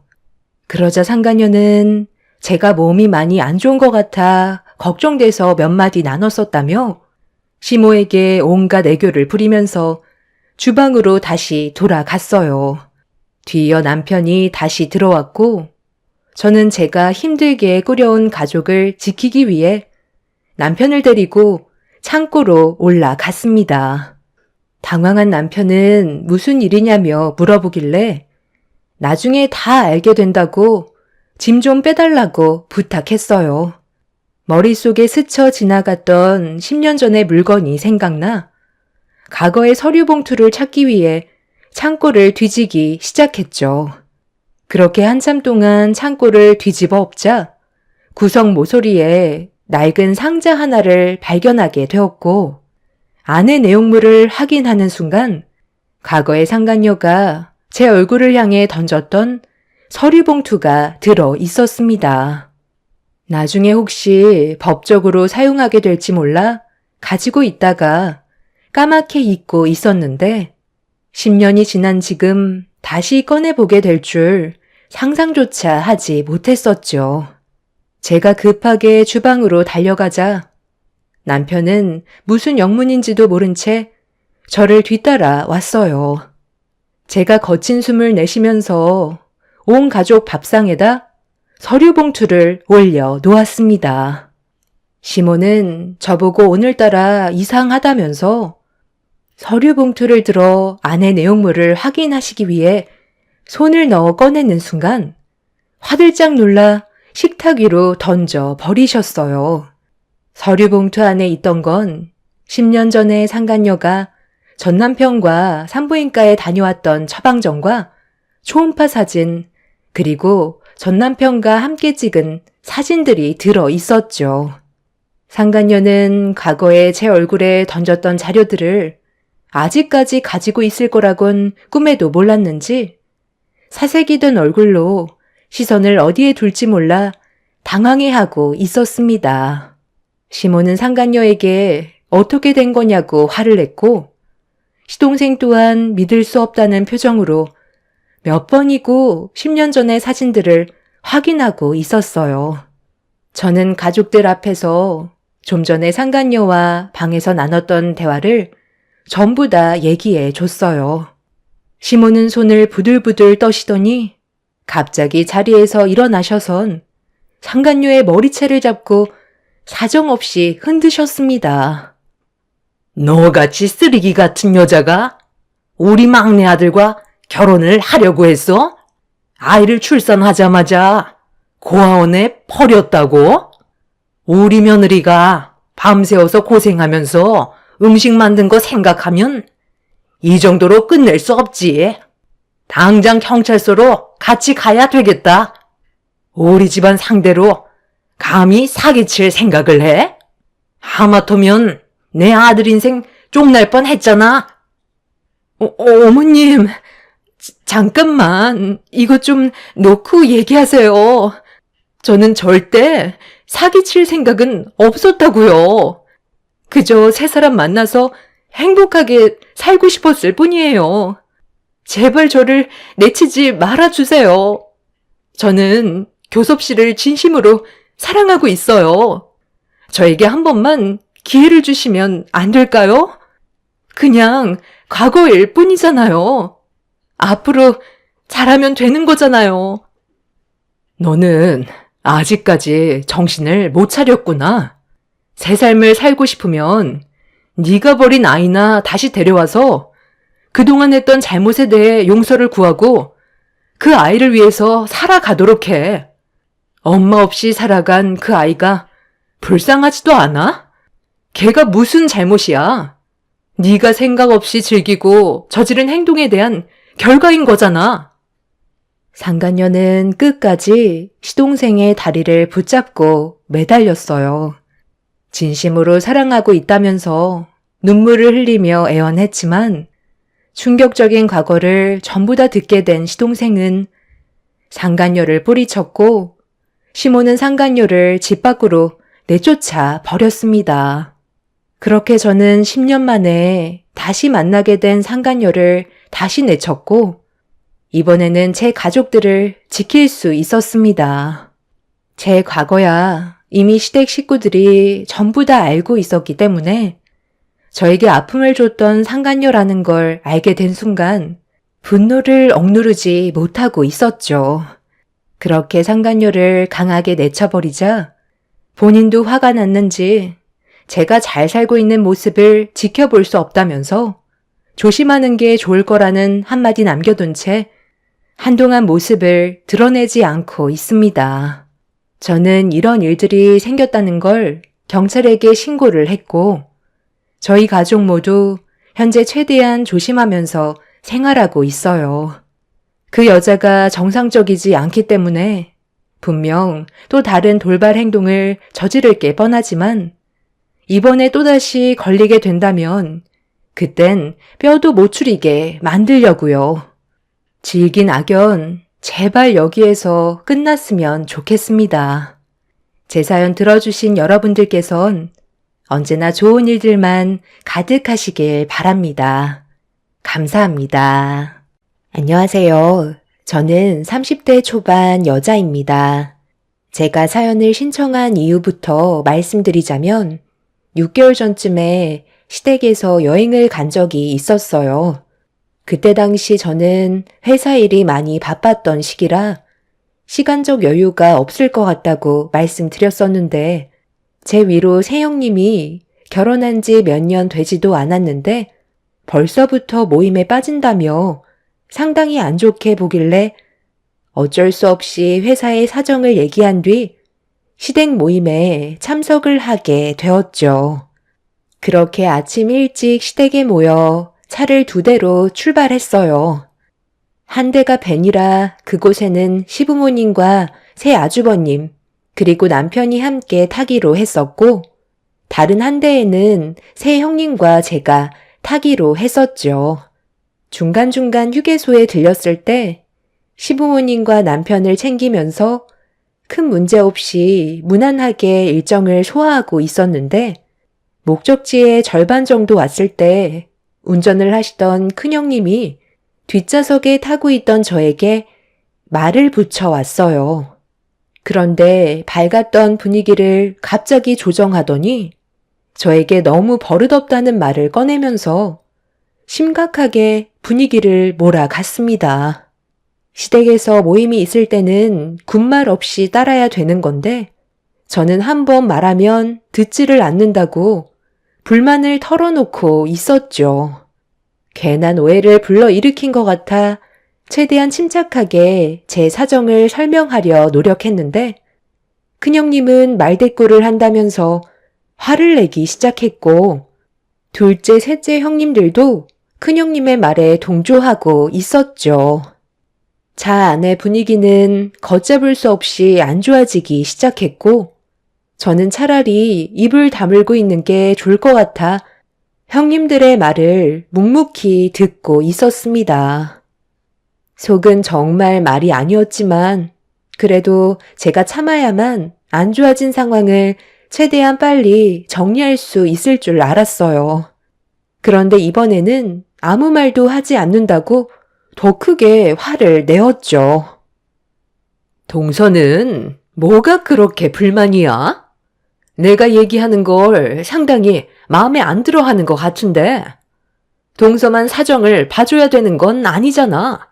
그러자 상간녀는 제가 몸이 많이 안 좋은 것 같아 걱정돼서 몇 마디 나눴었다며 시모에게 온갖 애교를 부리면서 주방으로 다시 돌아갔어요. 뒤이어 남편이 다시 들어왔고 저는 제가 힘들게 꾸려온 가족을 지키기 위해 남편을 데리고 창고로 올라갔습니다. 당황한 남편은 무슨 일이냐며 물어보길래 나중에 다 알게 된다고 짐 좀 빼달라고 부탁했어요. 머릿속에 스쳐 지나갔던 10년 전의 물건이 생각나 과거의 서류 봉투를 찾기 위해 창고를 뒤지기 시작했죠. 그렇게 한참 동안 창고를 뒤집어 엎자 구석 모서리에 낡은 상자 하나를 발견하게 되었고 안의 내용물을 확인하는 순간 과거의 상간녀가 제 얼굴을 향해 던졌던 서류 봉투가 들어 있었습니다. 나중에 혹시 법적으로 사용하게 될지 몰라 가지고 있다가 까맣게 잊고 있었는데 10년이 지난 지금 다시 꺼내보게 될 줄 상상조차 하지 못했었죠. 제가 급하게 주방으로 달려가자 남편은 무슨 영문인지도 모른 채 저를 뒤따라 왔어요. 제가 거친 숨을 내쉬면서 온 가족 밥상에다 서류 봉투를 올려 놓았습니다. 시모는 저보고 오늘따라 이상하다면서 서류 봉투를 들어 안의 내용물을 확인하시기 위해 손을 넣어 꺼내는 순간 화들짝 놀라 식탁 위로 던져 버리셨어요. 서류 봉투 안에 있던 건 10년 전에 상간녀가 전 남편과 산부인과에 다녀왔던 처방전과 초음파 사진 그리고 전 남편과 함께 찍은 사진들이 들어 있었죠. 상간녀는 과거에 제 얼굴에 던졌던 자료들을 아직까지 가지고 있을 거라곤 꿈에도 몰랐는지 사색이 된 얼굴로 시선을 어디에 둘지 몰라 당황해하고 있었습니다. 시모는 상간녀에게 어떻게 된 거냐고 화를 냈고 시동생 또한 믿을 수 없다는 표정으로 몇 번이고 10년 전의 사진들을 확인하고 있었어요. 저는 가족들 앞에서 좀 전에 상간녀와 방에서 나눴던 대화를 전부 다 얘기해 줬어요. 시모는 손을 부들부들 떠시더니 갑자기 자리에서 일어나셔선 상간녀의 머리채를 잡고 사정없이 흔드셨습니다. 너같이 쓰레기 같은 여자가 우리 막내 아들과 결혼을 하려고 했어? 아이를 출산하자마자 고아원에 버렸다고? 우리 며느리가 밤새워서 고생하면서 음식 만든 거 생각하면 이 정도로 끝낼 수 없지. 당장 경찰서로 같이 가야 되겠다. 우리 집안 상대로 감히 사기칠 생각을 해? 하마터면 내 아들 인생 쪽날 뻔했잖아. 어머님, 잠깐만, 이거 좀 놓고 얘기하세요. 저는 절대 사기칠 생각은 없었다고요. 그저 새 사람 만나서 행복하게 살고 싶었을 뿐이에요. 제발 저를 내치지 말아주세요. 저는 교섭 씨를 진심으로 사랑하고 있어요. 저에게 한 번만 기회를 주시면 안 될까요? 그냥 과거일 뿐이잖아요. 앞으로 잘하면 되는 거잖아요. 너는 아직까지 정신을 못 차렸구나. 새 삶을 살고 싶으면 네가 버린 아이나 다시 데려와서 그동안 했던 잘못에 대해 용서를 구하고 그 아이를 위해서 살아가도록 해. 엄마 없이 살아간 그 아이가 불쌍하지도 않아? 걔가 무슨 잘못이야? 네가 생각 없이 즐기고 저지른 행동에 대한 결과인 거잖아. 상간녀는 끝까지 시동생의 다리를 붙잡고 매달렸어요. 진심으로 사랑하고 있다면서 눈물을 흘리며 애원했지만 충격적인 과거를 전부 다 듣게 된 시동생은 상간녀를 뿌리쳤고 시모는 상간녀를 집 밖으로 내쫓아 버렸습니다. 그렇게 저는 10년 만에 다시 만나게 된 상간녀를 다시 내쳤고 이번에는 제 가족들을 지킬 수 있었습니다. 제 과거야 이미 시댁 식구들이 전부 다 알고 있었기 때문에 저에게 아픔을 줬던 상간녀라는 걸 알게 된 순간 분노를 억누르지 못하고 있었죠. 그렇게 상간녀를 강하게 내쳐버리자 본인도 화가 났는지 제가 잘 살고 있는 모습을 지켜볼 수 없다면서 조심하는 게 좋을 거라는 한마디 남겨둔 채 한동안 모습을 드러내지 않고 있습니다. 저는 이런 일들이 생겼다는 걸 경찰에게 신고를 했고 저희 가족 모두 현재 최대한 조심하면서 생활하고 있어요. 그 여자가 정상적이지 않기 때문에 분명 또 다른 돌발 행동을 저지를 게 뻔하지만 이번에 또다시 걸리게 된다면 그땐 뼈도 못 추리게 만들려고요. 질긴 악연, 제발 여기에서 끝났으면 좋겠습니다. 제 사연 들어주신 여러분들께선 언제나 좋은 일들만 가득하시길 바랍니다. 감사합니다. 안녕하세요. 저는 30대 초반 여자입니다. 제가 사연을 신청한 이유부터 말씀드리자면 6개월 전쯤에 시댁에서 여행을 간 적이 있었어요. 그때 당시 저는 회사 일이 많이 바빴던 시기라 시간적 여유가 없을 것 같다고 말씀드렸었는데 제 위로 새형님이 결혼한 지 몇 년 되지도 않았는데 벌써부터 모임에 빠진다며 상당히 안 좋게 보길래 어쩔 수 없이 회사의 사정을 얘기한 뒤 시댁 모임에 참석을 하게 되었죠. 그렇게 아침 일찍 시댁에 모여 차를 2대로 출발했어요. 한 대가 벤이라 그곳에는 시부모님과 새 아주버님 그리고 남편이 함께 타기로 했었고 다른 한 대에는 새 형님과 제가 타기로 했었죠. 중간중간 휴게소에 들렸을 때 시부모님과 남편을 챙기면서 큰 문제 없이 무난하게 일정을 소화하고 있었는데 목적지의 절반 정도 왔을 때 운전을 하시던 큰형님이 뒷좌석에 타고 있던 저에게 말을 붙여왔어요. 그런데 밝았던 분위기를 갑자기 조정하더니 저에게 너무 버릇없다는 말을 꺼내면서 심각하게 분위기를 몰아갔습니다. 시댁에서 모임이 있을 때는 군말 없이 따라야 되는 건데 저는 한 번 말하면 듣지를 않는다고 불만을 털어놓고 있었죠. 괜한 오해를 불러일으킨 것 같아 최대한 침착하게 제 사정을 설명하려 노력했는데 큰형님은 말대꾸를 한다면서 화를 내기 시작했고 둘째, 셋째 형님들도 큰형님의 말에 동조하고 있었죠. 차 안의 분위기는 걷잡을 수 없이 안 좋아지기 시작했고 저는 차라리 입을 다물고 있는 게 좋을 것 같아 형님들의 말을 묵묵히 듣고 있었습니다. 속은 정말 말이 아니었지만 그래도 제가 참아야만 안 좋아진 상황을 최대한 빨리 정리할 수 있을 줄 알았어요. 그런데 이번에는 아무 말도 하지 않는다고 더 크게 화를 내었죠. 동서는 뭐가 그렇게 불만이야? 내가 얘기하는 걸 상당히 마음에 안 들어 하는 것 같은데 동서만 사정을 봐줘야 되는 건 아니잖아.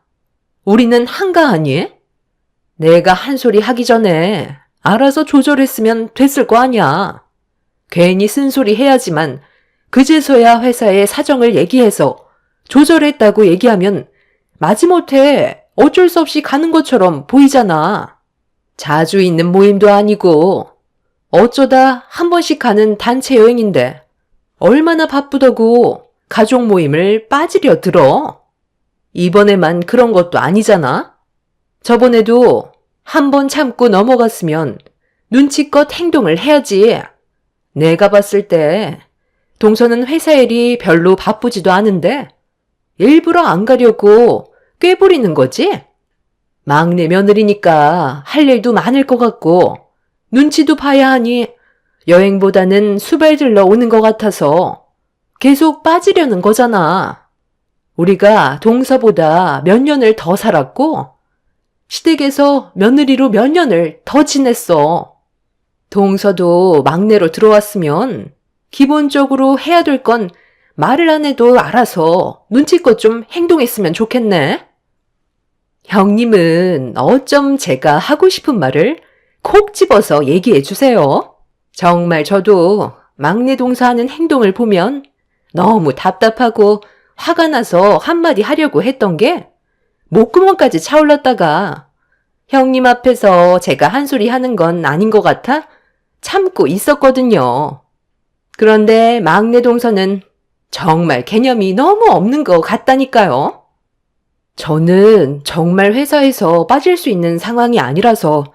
우리는 한가하니? 내가 한 소리 하기 전에 알아서 조절했으면 됐을 거 아니야. 괜히 쓴소리 해야지만 그제서야 회사에 사정을 얘기해서 조절했다고 얘기하면 마지못해 어쩔 수 없이 가는 것처럼 보이잖아. 자주 있는 모임도 아니고 어쩌다 한 번씩 가는 단체 여행인데 얼마나 바쁘다고 가족 모임을 빠지려 들어. 이번에만 그런 것도 아니잖아. 저번에도 한 번 참고 넘어갔으면 눈치껏 행동을 해야지. 내가 봤을 때 동서는 회사 일이 별로 바쁘지도 않은데 일부러 안 가려고 꾀부리는 거지? 막내 며느리니까 할 일도 많을 것 같고 눈치도 봐야 하니 여행보다는 수발들러 오는 것 같아서 계속 빠지려는 거잖아. 우리가 동서보다 몇 년을 더 살았고 시댁에서 며느리로 몇 년을 더 지냈어. 동서도 막내로 들어왔으면 기본적으로 해야 될 건 말을 안 해도 알아서 눈치껏 좀 행동했으면 좋겠네. 형님은 어쩜 제가 하고 싶은 말을 콕 집어서 얘기해 주세요. 정말 저도 막내 동서하는 행동을 보면 너무 답답하고 화가 나서 한마디 하려고 했던 게 목구멍까지 차올랐다가 형님 앞에서 제가 한 소리 하는 건 아닌 것 같아 참고 있었거든요. 그런데 막내 동서는 정말 개념이 너무 없는 것 같다니까요. 저는 정말 회사에서 빠질 수 있는 상황이 아니라서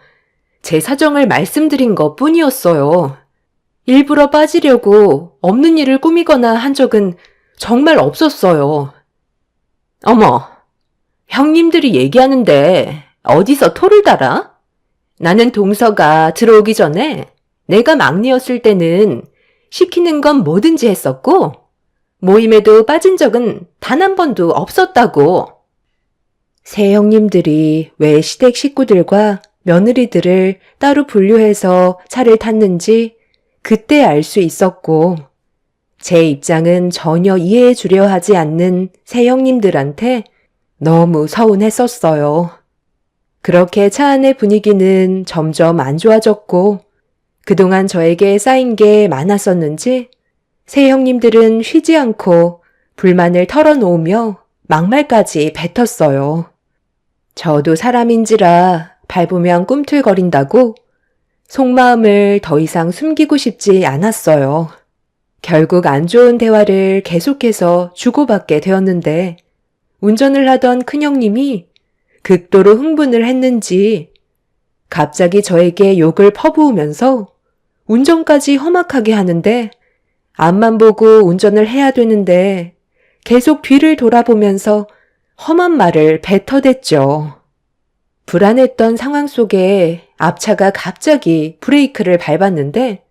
제 사정을 말씀드린 것 뿐이었어요. 일부러 빠지려고 없는 일을 꾸미거나 한 적은 정말 없었어요. 어머, 형님들이 얘기하는데 어디서 토를 달아? 나는 동서가 들어오기 전에 내가 막내였을 때는 시키는 건 뭐든지 했었고 모임에도 빠진 적은 단 한 번도 없었다고. 새 형님들이 왜 시댁 식구들과 며느리들을 따로 분류해서 차를 탔는지 그때 알 수 있었고 제 입장은 전혀 이해해 주려 하지 않는 새 형님들한테 너무 서운했었어요. 그렇게 차 안의 분위기는 점점 안 좋아졌고 그동안 저에게 쌓인 게 많았었는지 새 형님들은 쉬지 않고 불만을 털어놓으며 막말까지 뱉었어요. 저도 사람인지라 밟으면 꿈틀거린다고 속마음을 더 이상 숨기고 싶지 않았어요. 결국 안 좋은 대화를 계속해서 주고받게 되었는데 운전을 하던 큰형님이 극도로 흥분을 했는지 갑자기 저에게 욕을 퍼부으면서 운전까지 험악하게 하는데 앞만 보고 운전을 해야 되는데 계속 뒤를 돌아보면서 험한 말을 뱉어댔죠. 불안했던 상황 속에 앞차가 갑자기 브레이크를 밟았는데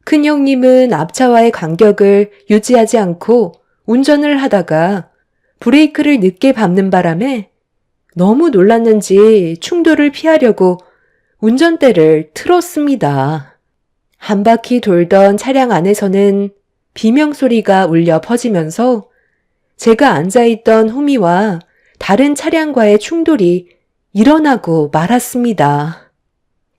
큰형님은 앞차와의 간격을 유지하지 않고 운전을 하다가 브레이크를 늦게 밟는 바람에 너무 놀랐는지 충돌을 피하려고 운전대를 틀었습니다. 한 바퀴 돌던 차량 안에서는 비명소리가 울려 퍼지면서 제가 앉아있던 후미와 다른 차량과의 충돌이 일어나고 말았습니다.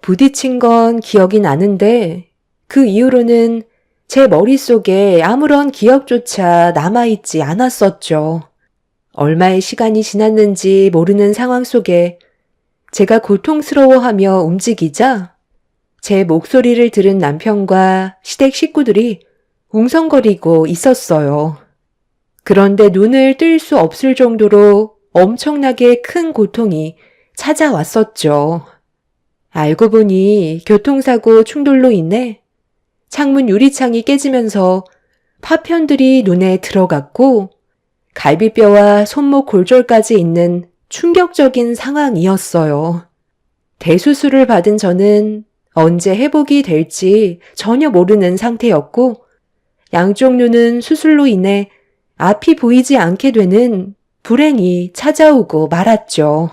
부딪힌 건 기억이 나는데 그 이후로는 제 머릿속에 아무런 기억조차 남아있지 않았었죠. 얼마의 시간이 지났는지 모르는 상황 속에 제가 고통스러워하며 움직이자 제 목소리를 들은 남편과 시댁 식구들이 웅성거리고 있었어요. 그런데 눈을 뜰 수 없을 정도로 엄청나게 큰 고통이 찾아왔었죠. 알고 보니 교통사고 충돌로 인해 창문 유리창이 깨지면서 파편들이 눈에 들어갔고 갈비뼈와 손목 골절까지 있는 충격적인 상황이었어요. 대수술을 받은 저는 언제 회복이 될지 전혀 모르는 상태였고 양쪽 눈은 수술로 인해 앞이 보이지 않게 되는 불행이 찾아오고 말았죠.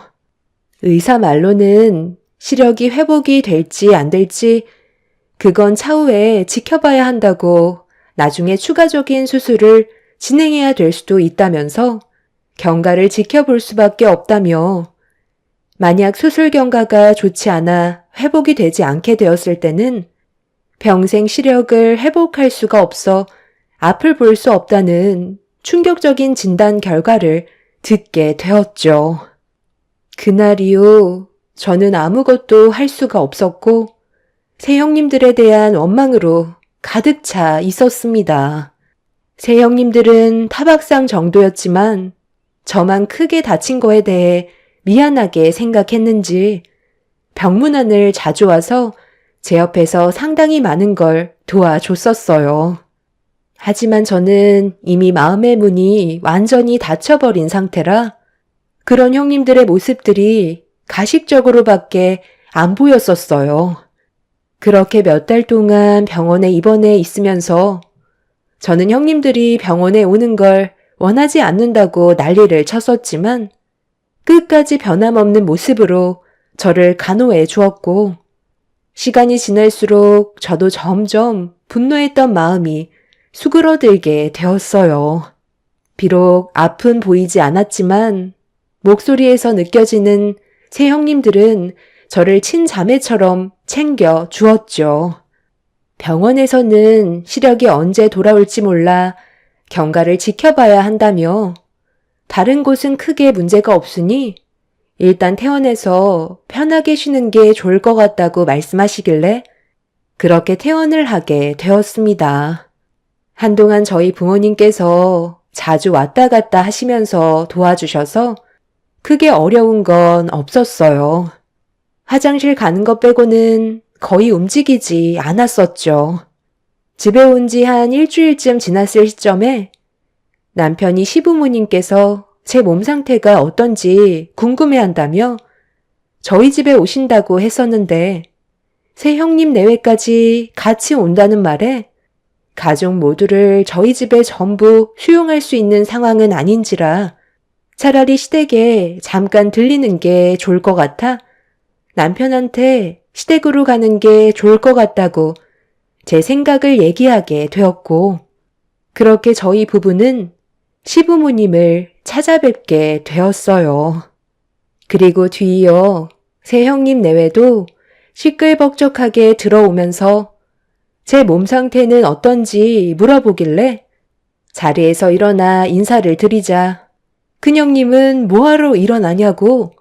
의사 말로는 시력이 회복이 될지 안 될지 그건 차후에 지켜봐야 한다고 나중에 추가적인 수술을 진행해야 될 수도 있다면서 경과를 지켜볼 수밖에 없다며 만약 수술 경과가 좋지 않아 회복이 되지 않게 되었을 때는 평생 시력을 회복할 수가 없어 앞을 볼 수 없다는 충격적인 진단 결과를 듣게 되었죠. 그날 이후 저는 아무것도 할 수가 없었고 새형님들에 대한 원망으로 가득 차 있었습니다. 새형님들은 타박상 정도였지만 저만 크게 다친 거에 대해 미안하게 생각했는지 병문안을 자주 와서 제 옆에서 상당히 많은 걸 도와줬었어요. 하지만 저는 이미 마음의 문이 완전히 닫혀버린 상태라 그런 형님들의 모습들이 가식적으로밖에 안 보였었어요. 그렇게 몇 달 동안 병원에 입원해 있으면서 저는 형님들이 병원에 오는 걸 원하지 않는다고 난리를 쳤었지만 끝까지 변함없는 모습으로 저를 간호해 주었고 시간이 지날수록 저도 점점 분노했던 마음이 수그러들게 되었어요. 비록 앞은 보이지 않았지만 목소리에서 느껴지는 새 형님들은 저를 친자매처럼 챙겨 주었죠. 병원에서는 시력이 언제 돌아올지 몰라 경과를 지켜봐야 한다며 다른 곳은 크게 문제가 없으니 일단 퇴원해서 편하게 쉬는 게 좋을 것 같다고 말씀하시길래 그렇게 퇴원을 하게 되었습니다. 한동안 저희 부모님께서 자주 왔다 갔다 하시면서 도와주셔서 크게 어려운 건 없었어요. 화장실 가는 것 빼고는 거의 움직이지 않았었죠. 집에 온 지 한 일주일쯤 지났을 시점에 남편이 시부모님께서 제 몸 상태가 어떤지 궁금해한다며 저희 집에 오신다고 했었는데 새 형님 내외까지 같이 온다는 말에 가족 모두를 저희 집에 전부 수용할 수 있는 상황은 아닌지라 차라리 시댁에 잠깐 들리는 게 좋을 것 같아 남편한테 시댁으로 가는 게 좋을 것 같다고 제 생각을 얘기하게 되었고 그렇게 저희 부부는 시부모님을 찾아뵙게 되었어요. 그리고 뒤이어 새 형님 내외도 시끌벅적하게 들어오면서 제 몸 상태는 어떤지 물어보길래 자리에서 일어나 인사를 드리자 큰형님은 뭐하러 일어나냐고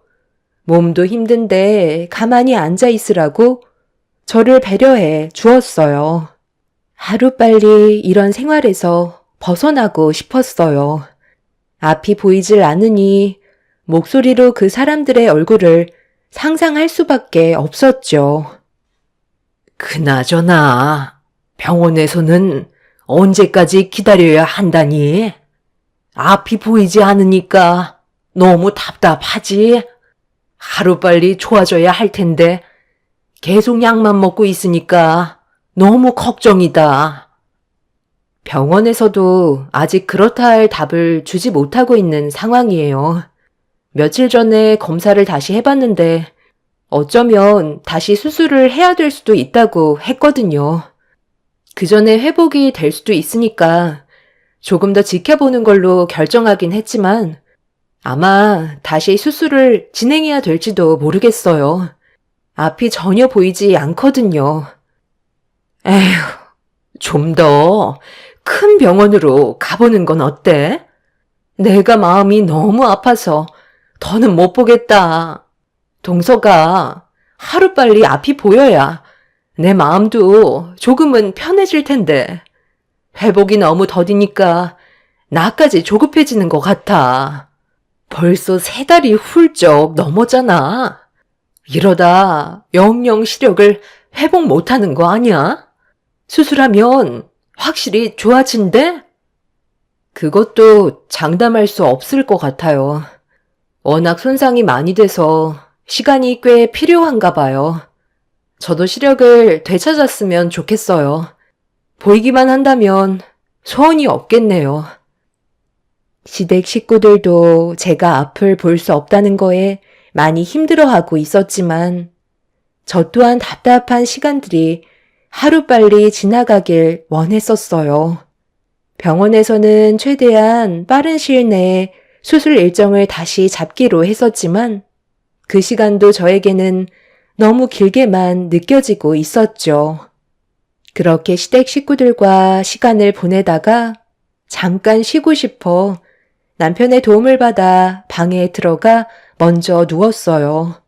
몸도 힘든데 가만히 앉아 있으라고 저를 배려해 주었어요. 하루빨리 이런 생활에서 벗어나고 싶었어요. 앞이 보이질 않으니 목소리로 그 사람들의 얼굴을 상상할 수밖에 없었죠. 그나저나 병원에서는 언제까지 기다려야 한다니? 앞이 보이지 않으니까 너무 답답하지? 하루빨리 좋아져야 할 텐데 계속 약만 먹고 있으니까 너무 걱정이다. 병원에서도 아직 그렇다 할 답을 주지 못하고 있는 상황이에요. 며칠 전에 검사를 다시 해봤는데 어쩌면 다시 수술을 해야 될 수도 있다고 했거든요. 그 전에 회복이 될 수도 있으니까 조금 더 지켜보는 걸로 결정하긴 했지만 아마 다시 수술을 진행해야 될지도 모르겠어요. 앞이 전혀 보이지 않거든요. 에휴, 좀 더 큰 병원으로 가보는 건 어때? 내가 마음이 너무 아파서 더는 못 보겠다. 동서가 하루빨리 앞이 보여야 내 마음도 조금은 편해질 텐데 회복이 너무 더디니까 나까지 조급해지는 것 같아. 벌써 3달이 훌쩍 넘었잖아. 이러다 영영 시력을 회복 못하는 거 아니야? 수술하면 확실히 좋아진대? 그것도 장담할 수 없을 것 같아요. 워낙 손상이 많이 돼서 시간이 꽤 필요한가 봐요. 저도 시력을 되찾았으면 좋겠어요. 보이기만 한다면 소원이 없겠네요. 시댁 식구들도 제가 앞을 볼 수 없다는 거에 많이 힘들어하고 있었지만 저 또한 답답한 시간들이 하루빨리 지나가길 원했었어요. 병원에서는 최대한 빠른 시일 내에 수술 일정을 다시 잡기로 했었지만 그 시간도 저에게는 너무 길게만 느껴지고 있었죠. 그렇게 시댁 식구들과 시간을 보내다가 잠깐 쉬고 싶어 남편의 도움을 받아 방에 들어가 먼저 누웠어요.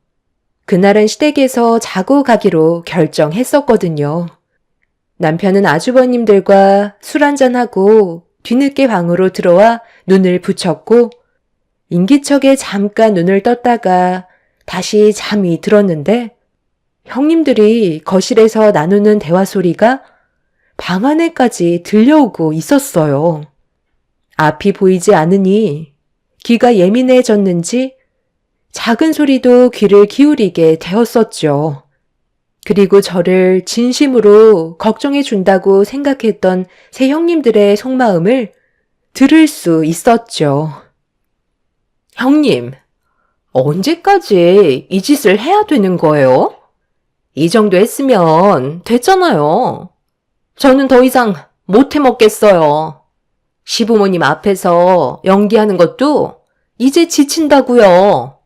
그날은 시댁에서 자고 가기로 결정했었거든요. 남편은 아주버님들과 술 한잔하고 뒤늦게 방으로 들어와 눈을 붙였고 인기척에 잠깐 눈을 떴다가 다시 잠이 들었는데 형님들이 거실에서 나누는 대화 소리가 방 안에까지 들려오고 있었어요. 앞이 보이지 않으니 귀가 예민해졌는지 작은 소리도 귀를 기울이게 되었었죠. 그리고 저를 진심으로 걱정해 준다고 생각했던 새 형님들의 속마음을 들을 수 있었죠. 형님, 언제까지 이 짓을 해야 되는 거예요? 이 정도 했으면 됐잖아요. 저는 더 이상 못 해먹겠어요. 시부모님 앞에서 연기하는 것도 이제 지친다고요.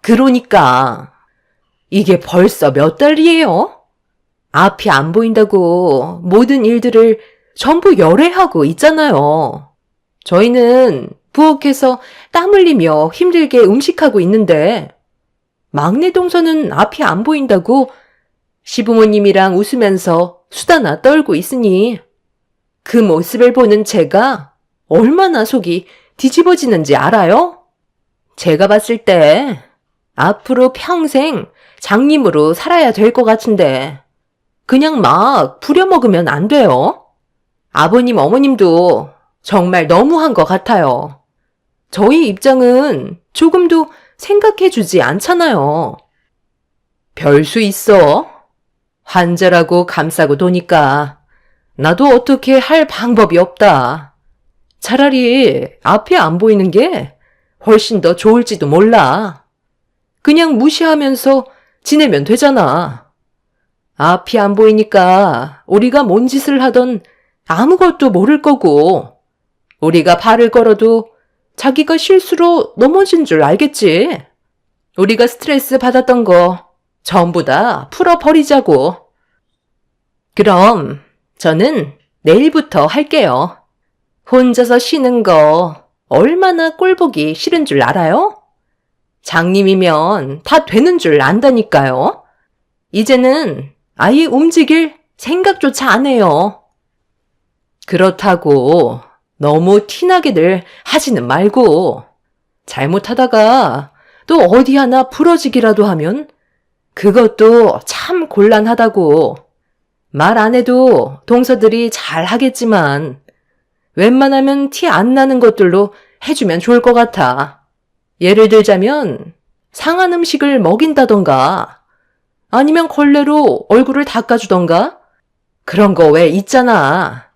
그러니까 이게 벌써 몇 달이에요? 앞이 안 보인다고 모든 일들을 전부 열애하고 있잖아요. 저희는 부엌에서 땀 흘리며 힘들게 음식하고 있는데 막내 동서는 앞이 안 보인다고 시부모님이랑 웃으면서 수다나 떨고 있으니 그 모습을 보는 제가 얼마나 속이 뒤집어지는지 알아요? 제가 봤을 때 앞으로 평생 장님으로 살아야 될 것 같은데 그냥 막 부려먹으면 안 돼요. 아버님, 어머님도 정말 너무한 것 같아요. 저희 입장은 조금도 생각해주지 않잖아요. 별 수 있어. 환자라고 감싸고 도니까 나도 어떻게 할 방법이 없다. 차라리 앞이 안 보이는 게 훨씬 더 좋을지도 몰라. 그냥 무시하면서 지내면 되잖아. 앞이 안 보이니까 우리가 뭔 짓을 하던 아무것도 모를 거고 우리가 발을 걸어도 자기가 실수로 넘어진 줄 알겠지. 우리가 스트레스 받았던 거 전부 다 풀어버리자고. 그럼 저는 내일부터 할게요. 혼자서 쉬는 거 얼마나 꼴보기 싫은 줄 알아요? 장님이면 다 되는 줄 안다니까요. 이제는 아예 움직일 생각조차 안 해요. 그렇다고 너무 티나게들 하지는 말고 잘못하다가 또 어디 하나 부러지기라도 하면 그것도 참 곤란하다고. 말 안 해도 동서들이 잘 하겠지만 웬만하면 티 안 나는 것들로 해주면 좋을 것 같아. 예를 들자면 상한 음식을 먹인다던가 아니면 걸레로 얼굴을 닦아주던가 그런 거 왜 있잖아.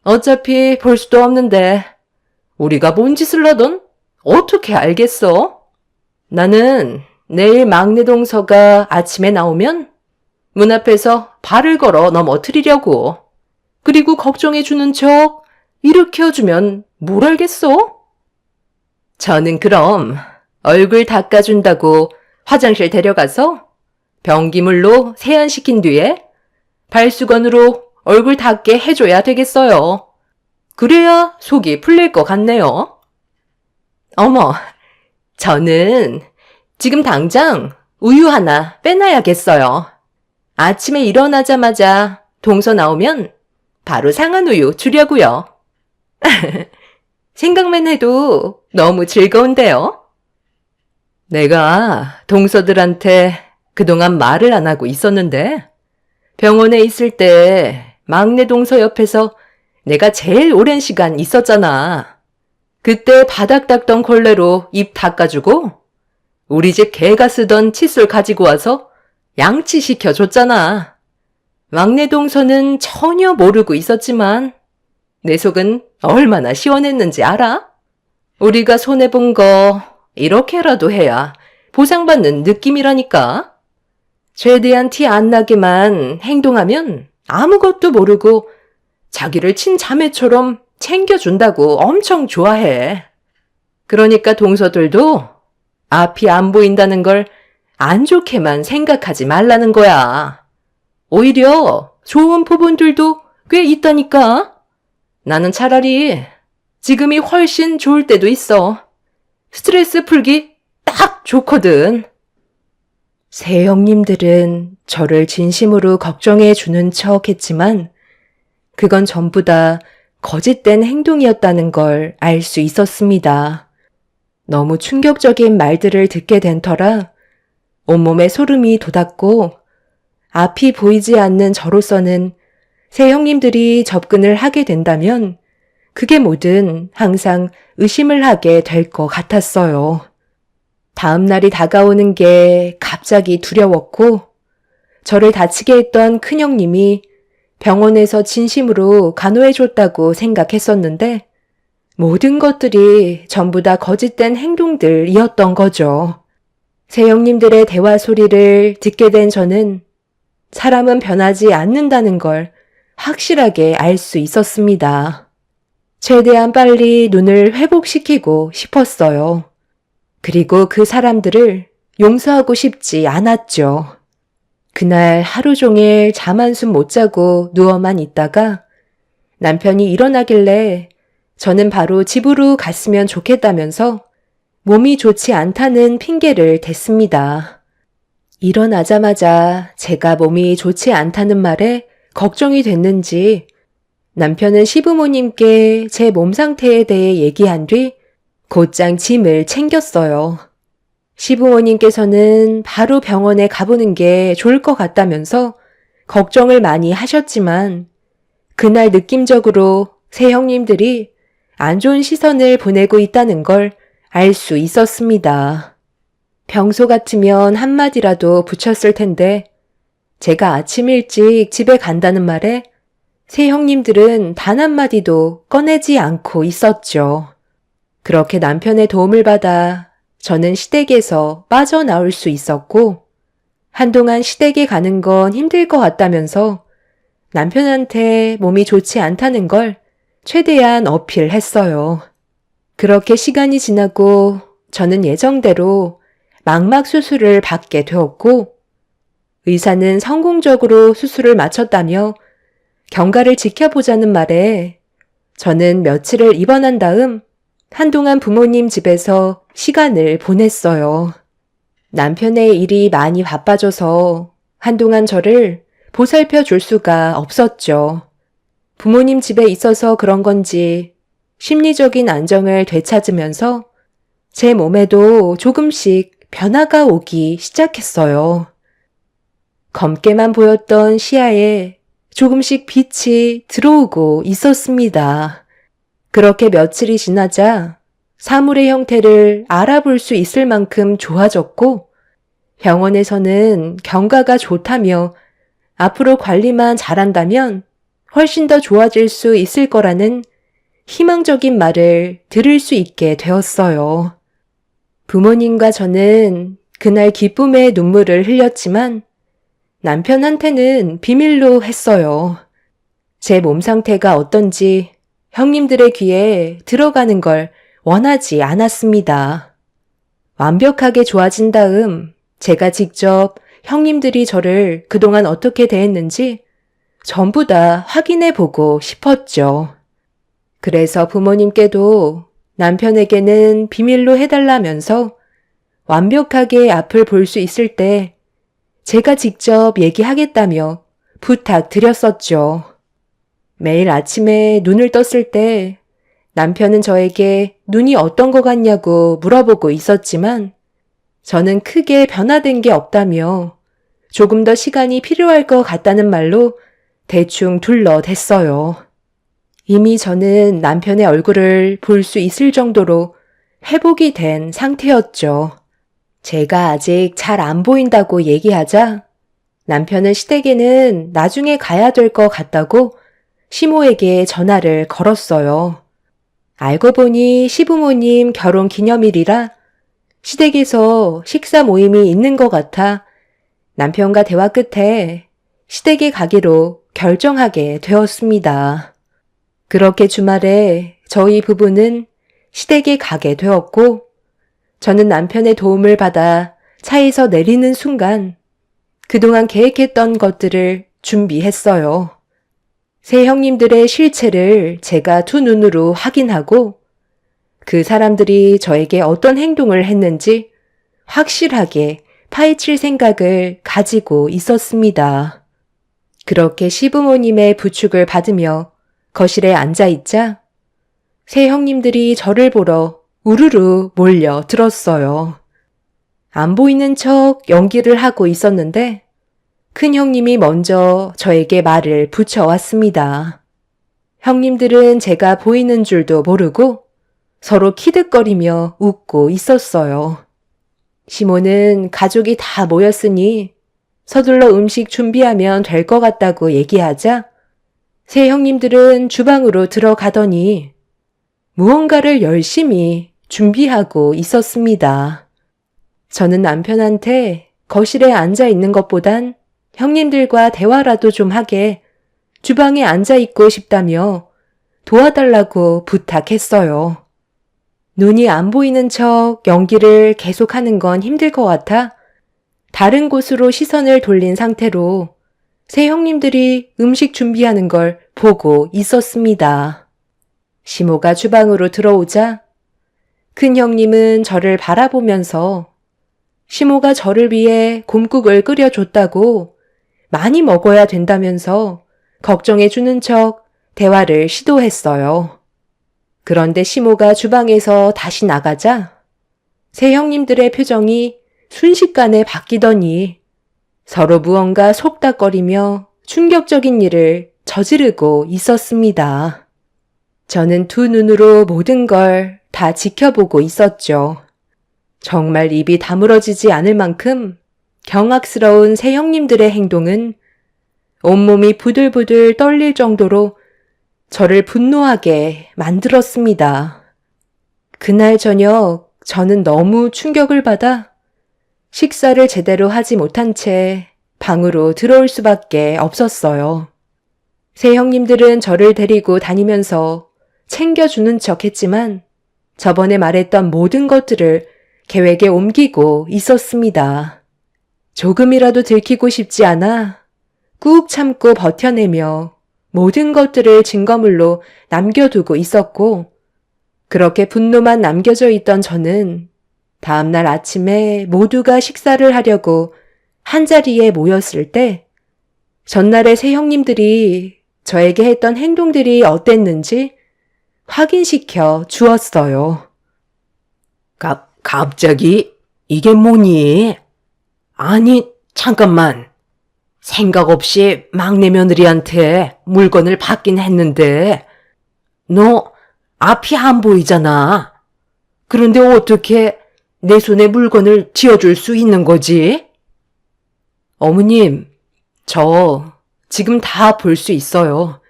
어차피 볼 수도 없는데 우리가 뭔 짓을 하던 어떻게 알겠어? 나는 내일 막내 동서가 아침에 나오면 문 앞에서 발을 걸어 넘어뜨리려고. 그리고 걱정해주는 척 일으켜주면 뭘 알겠어? 저는 그럼 얼굴 닦아준다고 화장실 데려가서 변기물로 세안시킨 뒤에 발수건으로 얼굴 닦게 해줘야 되겠어요. 그래야 속이 풀릴 것 같네요. 어머, 저는 지금 당장 우유 하나 빼놔야겠어요. 아침에 일어나자마자 동서 나오면 바로 상한 우유 주려고요. 생각만 해도 너무 즐거운데요. 내가 동서들한테 그동안 말을 안 하고 있었는데 병원에 있을 때 막내 동서 옆에서 내가 제일 오랜 시간 있었잖아. 그때 바닥 닦던 걸레로 입 닦아주고 우리 집 개가 쓰던 칫솔 가지고 와서 양치시켜줬잖아. 막내 동서는 전혀 모르고 있었지만 내 속은 얼마나 시원했는지 알아? 우리가 손해본 거 이렇게라도 해야 보상받는 느낌이라니까. 최대한 티 안 나게만 행동하면 아무것도 모르고 자기를 친자매처럼 챙겨준다고 엄청 좋아해. 그러니까 동서들도 앞이 안 보인다는 걸 안 좋게만 생각하지 말라는 거야. 오히려 좋은 부분들도 꽤 있다니까. 나는 차라리 지금이 훨씬 좋을 때도 있어. 스트레스 풀기 딱 좋거든. 새 형님들은 저를 진심으로 걱정해 주는 척 했지만 그건 전부 다 거짓된 행동이었다는 걸 알 수 있었습니다. 너무 충격적인 말들을 듣게 된 터라 온몸에 소름이 돋았고 앞이 보이지 않는 저로서는 새 형님들이 접근을 하게 된다면 그게 뭐든 항상 의심을 하게 될 것 같았어요. 다음 날이 다가오는 게 갑자기 두려웠고 저를 다치게 했던 큰형님이 병원에서 진심으로 간호해줬다고 생각했었는데 모든 것들이 전부 다 거짓된 행동들이었던 거죠. 새 형님들의 대화 소리를 듣게 된 저는 사람은 변하지 않는다는 걸 확실하게 알 수 있었습니다. 최대한 빨리 눈을 회복시키고 싶었어요. 그리고 그 사람들을 용서하고 싶지 않았죠. 그날 하루 종일 잠 한숨 못 자고 누워만 있다가 남편이 일어나길래 저는 바로 집으로 갔으면 좋겠다면서 몸이 좋지 않다는 핑계를 댔습니다. 일어나자마자 제가 몸이 좋지 않다는 말에 걱정이 됐는지 남편은 시부모님께 제 몸 상태에 대해 얘기한 뒤 곧장 짐을 챙겼어요. 시부모님께서는 바로 병원에 가보는 게 좋을 것 같다면서 걱정을 많이 하셨지만 그날 느낌적으로 새 형님들이 안 좋은 시선을 보내고 있다는 걸 알 수 있었습니다. 평소 같으면 한마디라도 붙였을 텐데 제가 아침 일찍 집에 간다는 말에 새 형님들은 단 한마디도 꺼내지 않고 있었죠. 그렇게 남편의 도움을 받아 저는 시댁에서 빠져나올 수 있었고 한동안 시댁에 가는 건 힘들 것 같다면서 남편한테 몸이 좋지 않다는 걸 최대한 어필했어요. 그렇게 시간이 지나고 저는 예정대로 망막 수술을 받게 되었고 의사는 성공적으로 수술을 마쳤다며 경과를 지켜보자는 말에 저는 며칠을 입원한 다음 한동안 부모님 집에서 시간을 보냈어요. 남편의 일이 많이 바빠져서 한동안 저를 보살펴 줄 수가 없었죠. 부모님 집에 있어서 그런 건지 심리적인 안정을 되찾으면서 제 몸에도 조금씩 변화가 오기 시작했어요. 검게만 보였던 시야에 조금씩 빛이 들어오고 있었습니다. 그렇게 며칠이 지나자 사물의 형태를 알아볼 수 있을 만큼 좋아졌고 병원에서는 경과가 좋다며 앞으로 관리만 잘한다면 훨씬 더 좋아질 수 있을 거라는 희망적인 말을 들을 수 있게 되었어요. 부모님과 저는 그날 기쁨의 눈물을 흘렸지만 남편한테는 비밀로 했어요. 제 몸 상태가 어떤지 형님들의 귀에 들어가는 걸 원하지 않았습니다. 완벽하게 좋아진 다음 제가 직접 형님들이 저를 그동안 어떻게 대했는지 전부 다 확인해 보고 싶었죠. 그래서 부모님께도 남편에게는 비밀로 해달라면서 완벽하게 앞을 볼 수 있을 때 제가 직접 얘기하겠다며 부탁드렸었죠. 매일 아침에 눈을 떴을 때 남편은 저에게 눈이 어떤 것 같냐고 물어보고 있었지만 저는 크게 변화된 게 없다며 조금 더 시간이 필요할 것 같다는 말로 대충 둘러댔어요. 이미 저는 남편의 얼굴을 볼 수 있을 정도로 회복이 된 상태였죠. 제가 아직 잘 안 보인다고 얘기하자 남편은 시댁에는 나중에 가야 될 것 같다고 시모에게 전화를 걸었어요. 알고 보니 시부모님 결혼 기념일이라 시댁에서 식사 모임이 있는 것 같아 남편과 대화 끝에 시댁에 가기로 결정하게 되었습니다. 그렇게 주말에 저희 부부는 시댁에 가게 되었고 저는 남편의 도움을 받아 차에서 내리는 순간 그동안 계획했던 것들을 준비했어요. 새 형님들의 실체를 제가 두 눈으로 확인하고 그 사람들이 저에게 어떤 행동을 했는지 확실하게 파헤칠 생각을 가지고 있었습니다. 그렇게 시부모님의 부축을 받으며 거실에 앉아있자 새 형님들이 저를 보러 우르르 몰려 들었어요. 안 보이는 척 연기를 하고 있었는데 큰 형님이 먼저 저에게 말을 붙여왔습니다. 형님들은 제가 보이는 줄도 모르고 서로 키득거리며 웃고 있었어요. 시모는 가족이 다 모였으니 서둘러 음식 준비하면 될 것 같다고 얘기하자 새 형님들은 주방으로 들어가더니 무언가를 열심히 준비하고 있었습니다. 저는 남편한테 거실에 앉아 있는 것보단 형님들과 대화라도 좀 하게 주방에 앉아 있고 싶다며 도와달라고 부탁했어요. 눈이 안 보이는 척 연기를 계속하는 건 힘들 것 같아 다른 곳으로 시선을 돌린 상태로 새 형님들이 음식 준비하는 걸 보고 있었습니다. 시모가 주방으로 들어오자 큰 형님은 저를 바라보면서 시모가 저를 위해 곰국을 끓여줬다고 많이 먹어야 된다면서 걱정해주는 척 대화를 시도했어요. 그런데 시모가 주방에서 다시 나가자 새 형님들의 표정이 순식간에 바뀌더니 서로 무언가 속닥거리며 충격적인 일을 저지르고 있었습니다. 저는 두 눈으로 모든 걸 다 지켜보고 있었죠. 정말 입이 다물어지지 않을 만큼 경악스러운 새 형님들의 행동은 온몸이 부들부들 떨릴 정도로 저를 분노하게 만들었습니다. 그날 저녁 저는 너무 충격을 받아 식사를 제대로 하지 못한 채 방으로 들어올 수밖에 없었어요. 새 형님들은 저를 데리고 다니면서 챙겨주는 척 했지만 저번에 말했던 모든 것들을 계획에 옮기고 있었습니다. 조금이라도 들키고 싶지 않아 꾹 참고 버텨내며 모든 것들을 증거물로 남겨두고 있었고 그렇게 분노만 남겨져 있던 저는 다음날 아침에 모두가 식사를 하려고 한자리에 모였을 때 전날의 새 형님들이 저에게 했던 행동들이 어땠는지 확인시켜 주었어요. 갑자기 이게 뭐니? 아니, 잠깐만. 생각 없이 막내 며느리한테 물건을 받긴 했는데 너 앞이 안 보이잖아. 그런데 어떻게 내 손에 물건을 쥐어줄 수 있는 거지? 어머님, 저 지금 다 볼 수 있어요.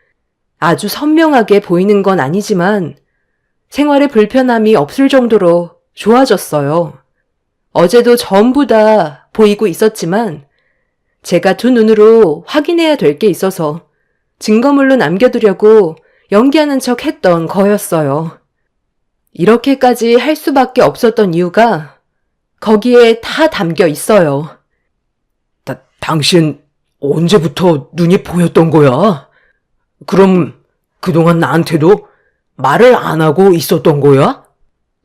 아주 선명하게 보이는 건 아니지만 생활에 불편함이 없을 정도로 좋아졌어요. 어제도 전부 다 보이고 있었지만 제가 두 눈으로 확인해야 될 게 있어서 증거물로 남겨두려고 연기하는 척 했던 거였어요. 이렇게까지 할 수밖에 없었던 이유가 거기에 다 담겨 있어요. 당신 언제부터 눈이 보였던 거야? 그럼 그동안 나한테도 말을 안 하고 있었던 거야?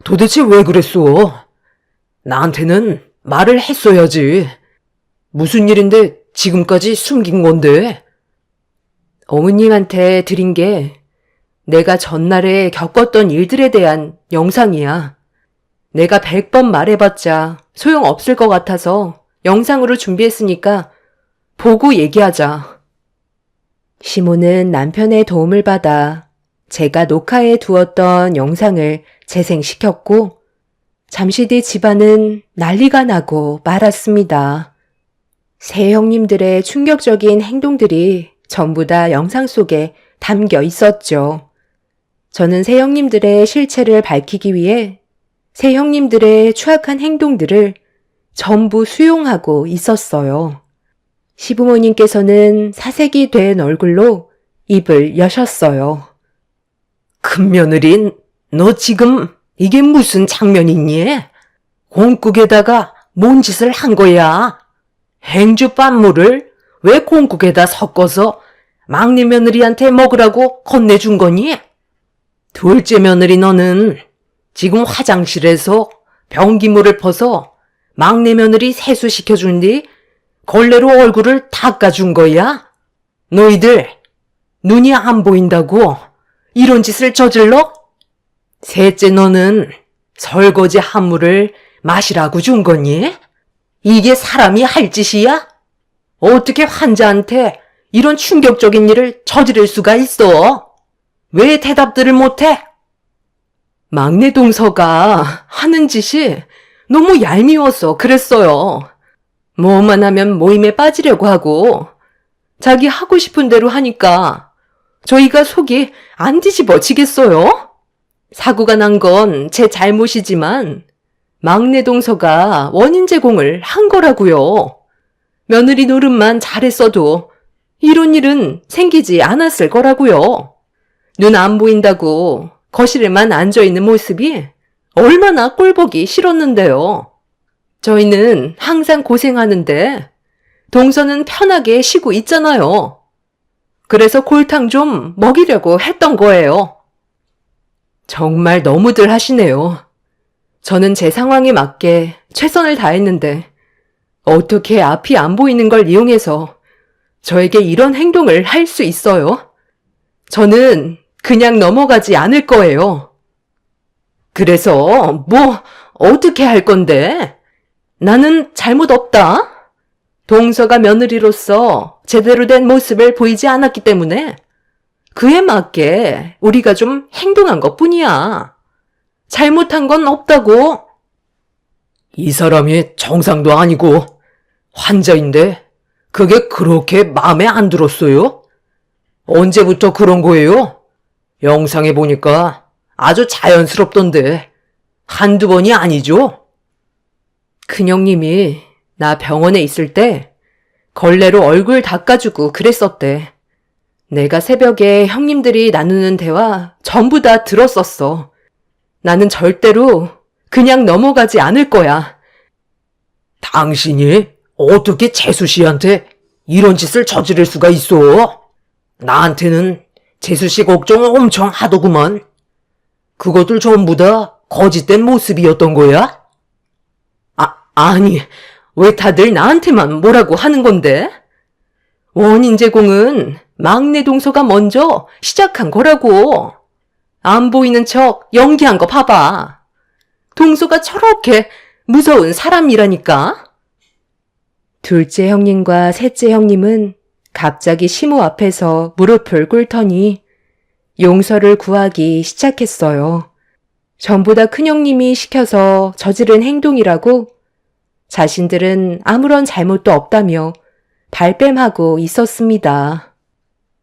도대체 왜 그랬어? 나한테는 말을 했어야지. 무슨 일인데 지금까지 숨긴 건데? 어머님한테 드린 게 내가 전날에 겪었던 일들에 대한 영상이야. 내가 100번 말해봤자 소용없을 것 같아서 영상으로 준비했으니까 보고 얘기하자. 시모는 남편의 도움을 받아 제가 녹화해 두었던 영상을 재생시켰고 잠시 뒤 집안은 난리가 나고 말았습니다. 세 형님들의 충격적인 행동들이 전부 다 영상 속에 담겨 있었죠. 저는 세 형님들의 실체를 밝히기 위해 세 형님들의 추악한 행동들을 전부 수용하고 있었어요. 시부모님께서는 사색이 된 얼굴로 입을 여셨어요. 큰며느린, 너 지금 이게 무슨 장면이니? 콩국에다가 뭔 짓을 한 거야? 행주반물을 왜 콩국에다 섞어서 막내 며느리한테 먹으라고 건네준 거니? 둘째 며느리 너는 지금 화장실에서 변기물을 퍼서 막내 며느리 세수시켜준 뒤 걸레로 얼굴을 닦아준 거야? 너희들 눈이 안 보인다고 이런 짓을 저질러? 셋째 너는 설거지 한물을 마시라고 준 거니? 이게 사람이 할 짓이야? 어떻게 환자한테 이런 충격적인 일을 저지를 수가 있어? 왜 대답들을 못해? 막내 동서가 하는 짓이 너무 얄미워서 그랬어요. 뭐만 하면 모임에 빠지려고 하고 자기 하고 싶은 대로 하니까 저희가 속이 안 뒤집어지겠어요? 사고가 난 건 제 잘못이지만 막내 동서가 원인 제공을 한 거라고요. 며느리 노릇만 잘했어도 이런 일은 생기지 않았을 거라고요. 눈 안 보인다고 거실에만 앉아있는 모습이 얼마나 꼴보기 싫었는데요. 저희는 항상 고생하는데 동서는 편하게 쉬고 있잖아요. 그래서 골탕 좀 먹이려고 했던 거예요. 정말 너무들 하시네요. 저는 제 상황에 맞게 최선을 다했는데 어떻게 앞이 안 보이는 걸 이용해서 저에게 이런 행동을 할 수 있어요? 저는 그냥 넘어가지 않을 거예요. 그래서 뭐 어떻게 할 건데? 나는 잘못 없다. 동서가 며느리로서 제대로 된 모습을 보이지 않았기 때문에 그에 맞게 우리가 좀 행동한 것뿐이야. 잘못한 건 없다고. 이 사람이 정상도 아니고 환자인데 그게 그렇게 마음에 안 들었어요? 언제부터 그런 거예요? 영상에 보니까 아주 자연스럽던데 한두 번이 아니죠? 큰형님이 나 병원에 있을 때 걸레로 얼굴 닦아주고 그랬었대. 내가 새벽에 형님들이 나누는 대화 전부 다 들었었어. 나는 절대로 그냥 넘어가지 않을 거야. 당신이 어떻게 재수 씨한테 이런 짓을 저지를 수가 있어? 나한테는 재수 씨 걱정 엄청 하더구만. 그것들 전부 다 거짓된 모습이었던 거야? 아니, 왜 다들 나한테만 뭐라고 하는 건데? 원인 제공은 막내 동서가 먼저 시작한 거라고. 안 보이는 척 연기한 거 봐봐. 동서가 저렇게 무서운 사람이라니까. 둘째 형님과 셋째 형님은 갑자기 시모 앞에서 무릎을 꿇더니 용서를 구하기 시작했어요. 전부 다 큰형님이 시켜서 저지른 행동이라고 자신들은 아무런 잘못도 없다며 발뺌하고 있었습니다.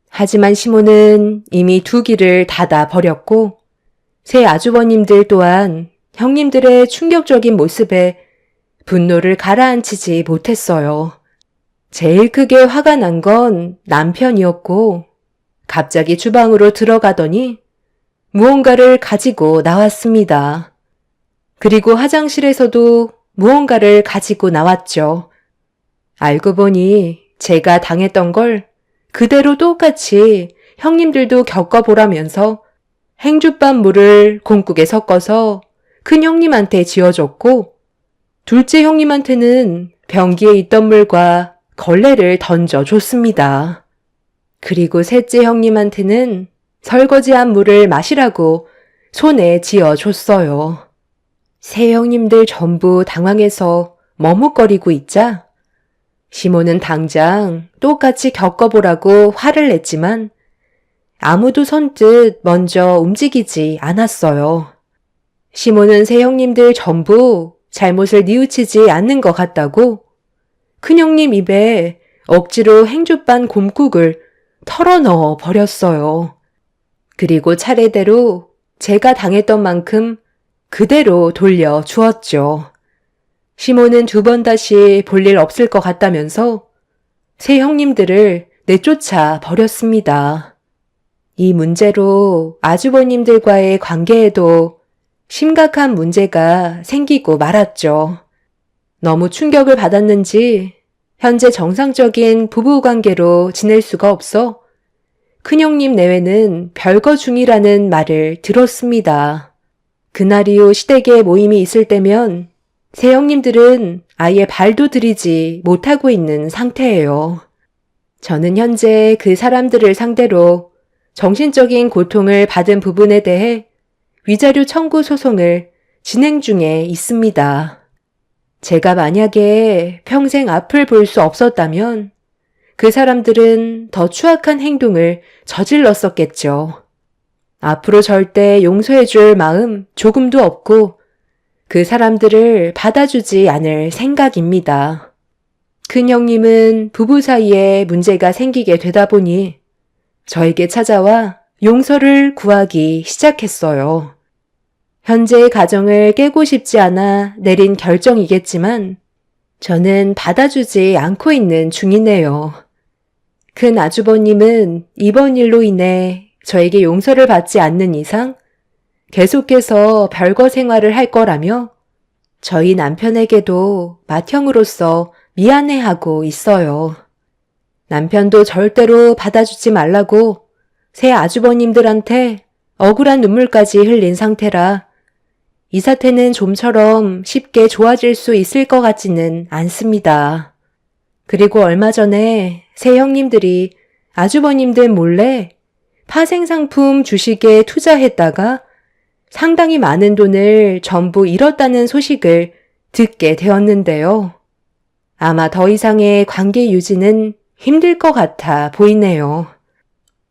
하지만 시모는 이미 두 귀를 닫아 버렸고 새 아주버님들 또한 형님들의 충격적인 모습에 분노를 가라앉히지 못했어요. 제일 크게 화가 난 건 남편이었고 갑자기 주방으로 들어가더니 무언가를 가지고 나왔습니다. 그리고 화장실에서도 무언가를 가지고 나왔죠. 알고 보니 제가 당했던 걸 그대로 똑같이 형님들도 겪어보라면서 행주밥 물을 콩국에 섞어서 큰 형님한테 지어줬고, 둘째 형님한테는 변기에 있던 물과 걸레를 던져줬습니다. 그리고 셋째 형님한테는 설거지한 물을 마시라고 손에 쥐어줬어요. 세 형님들 전부 당황해서 머뭇거리고 있자 시몬은 당장 똑같이 겪어보라고 화를 냈지만 아무도 선뜻 먼저 움직이지 않았어요. 시몬은 세 형님들 전부 잘못을 뉘우치지 않는 것 같다고 큰형님 입에 억지로 행주반 곰국을 털어넣어 버렸어요. 그리고 차례대로 제가 당했던 만큼 그대로 돌려 주었죠. 시몬은 두 번 다시 볼 일 없을 것 같다면서 세 형님들을 내쫓아 버렸습니다. 이 문제로 아주버님들과의 관계에도 심각한 문제가 생기고 말았죠. 너무 충격을 받았는지 현재 정상적인 부부관계로 지낼 수가 없어 큰형님 내외는 별거 중이라는 말을 들었습니다. 그날 이후 시댁에 모임이 있을 때면 세 형님들은 아예 발도 들이지 못하고 있는 상태예요. 저는 현재 그 사람들을 상대로 정신적인 고통을 받은 부분에 대해 위자료 청구 소송을 진행 중에 있습니다. 제가 만약에 평생 앞을 볼 수 없었다면 그 사람들은 더 추악한 행동을 저질렀었겠죠. 앞으로 절대 용서해줄 마음 조금도 없고 그 사람들을 받아주지 않을 생각입니다. 큰형님은 부부 사이에 문제가 생기게 되다 보니 저에게 찾아와 용서를 구하기 시작했어요. 현재의 가정을 깨고 싶지 않아 내린 결정이겠지만 저는 받아주지 않고 있는 중이네요. 큰 아주버님은 이번 일로 인해 저에게 용서를 받지 않는 이상 계속해서 별거 생활을 할 거라며 저희 남편에게도 맏형으로서 미안해하고 있어요. 남편도 절대로 받아주지 말라고 새 아주버님들한테 억울한 눈물까지 흘린 상태라 이 사태는 좀처럼 쉽게 좋아질 수 있을 것 같지는 않습니다. 그리고 얼마 전에 새 형님들이 아주버님들 몰래 파생상품 주식에 투자했다가 상당히 많은 돈을 전부 잃었다는 소식을 듣게 되었는데요. 아마 더 이상의 관계 유지는 힘들 것 같아 보이네요.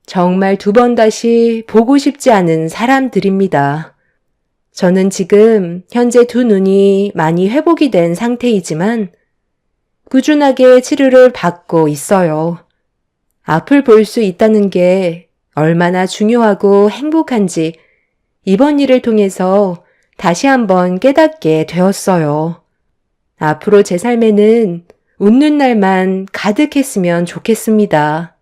정말 두 번 다시 보고 싶지 않은 사람들입니다. 저는 지금 현재 두 눈이 많이 회복이 된 상태이지만 꾸준하게 치료를 받고 있어요. 앞을 볼 수 있다는 게 얼마나 중요하고 행복한지 이번 일을 통해서 다시 한번 깨닫게 되었어요. 앞으로 제 삶에는 웃는 날만 가득했으면 좋겠습니다.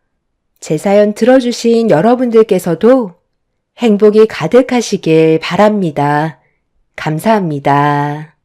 제 사연 들어주신 여러분들께서도 행복이 가득하시길 바랍니다. 감사합니다.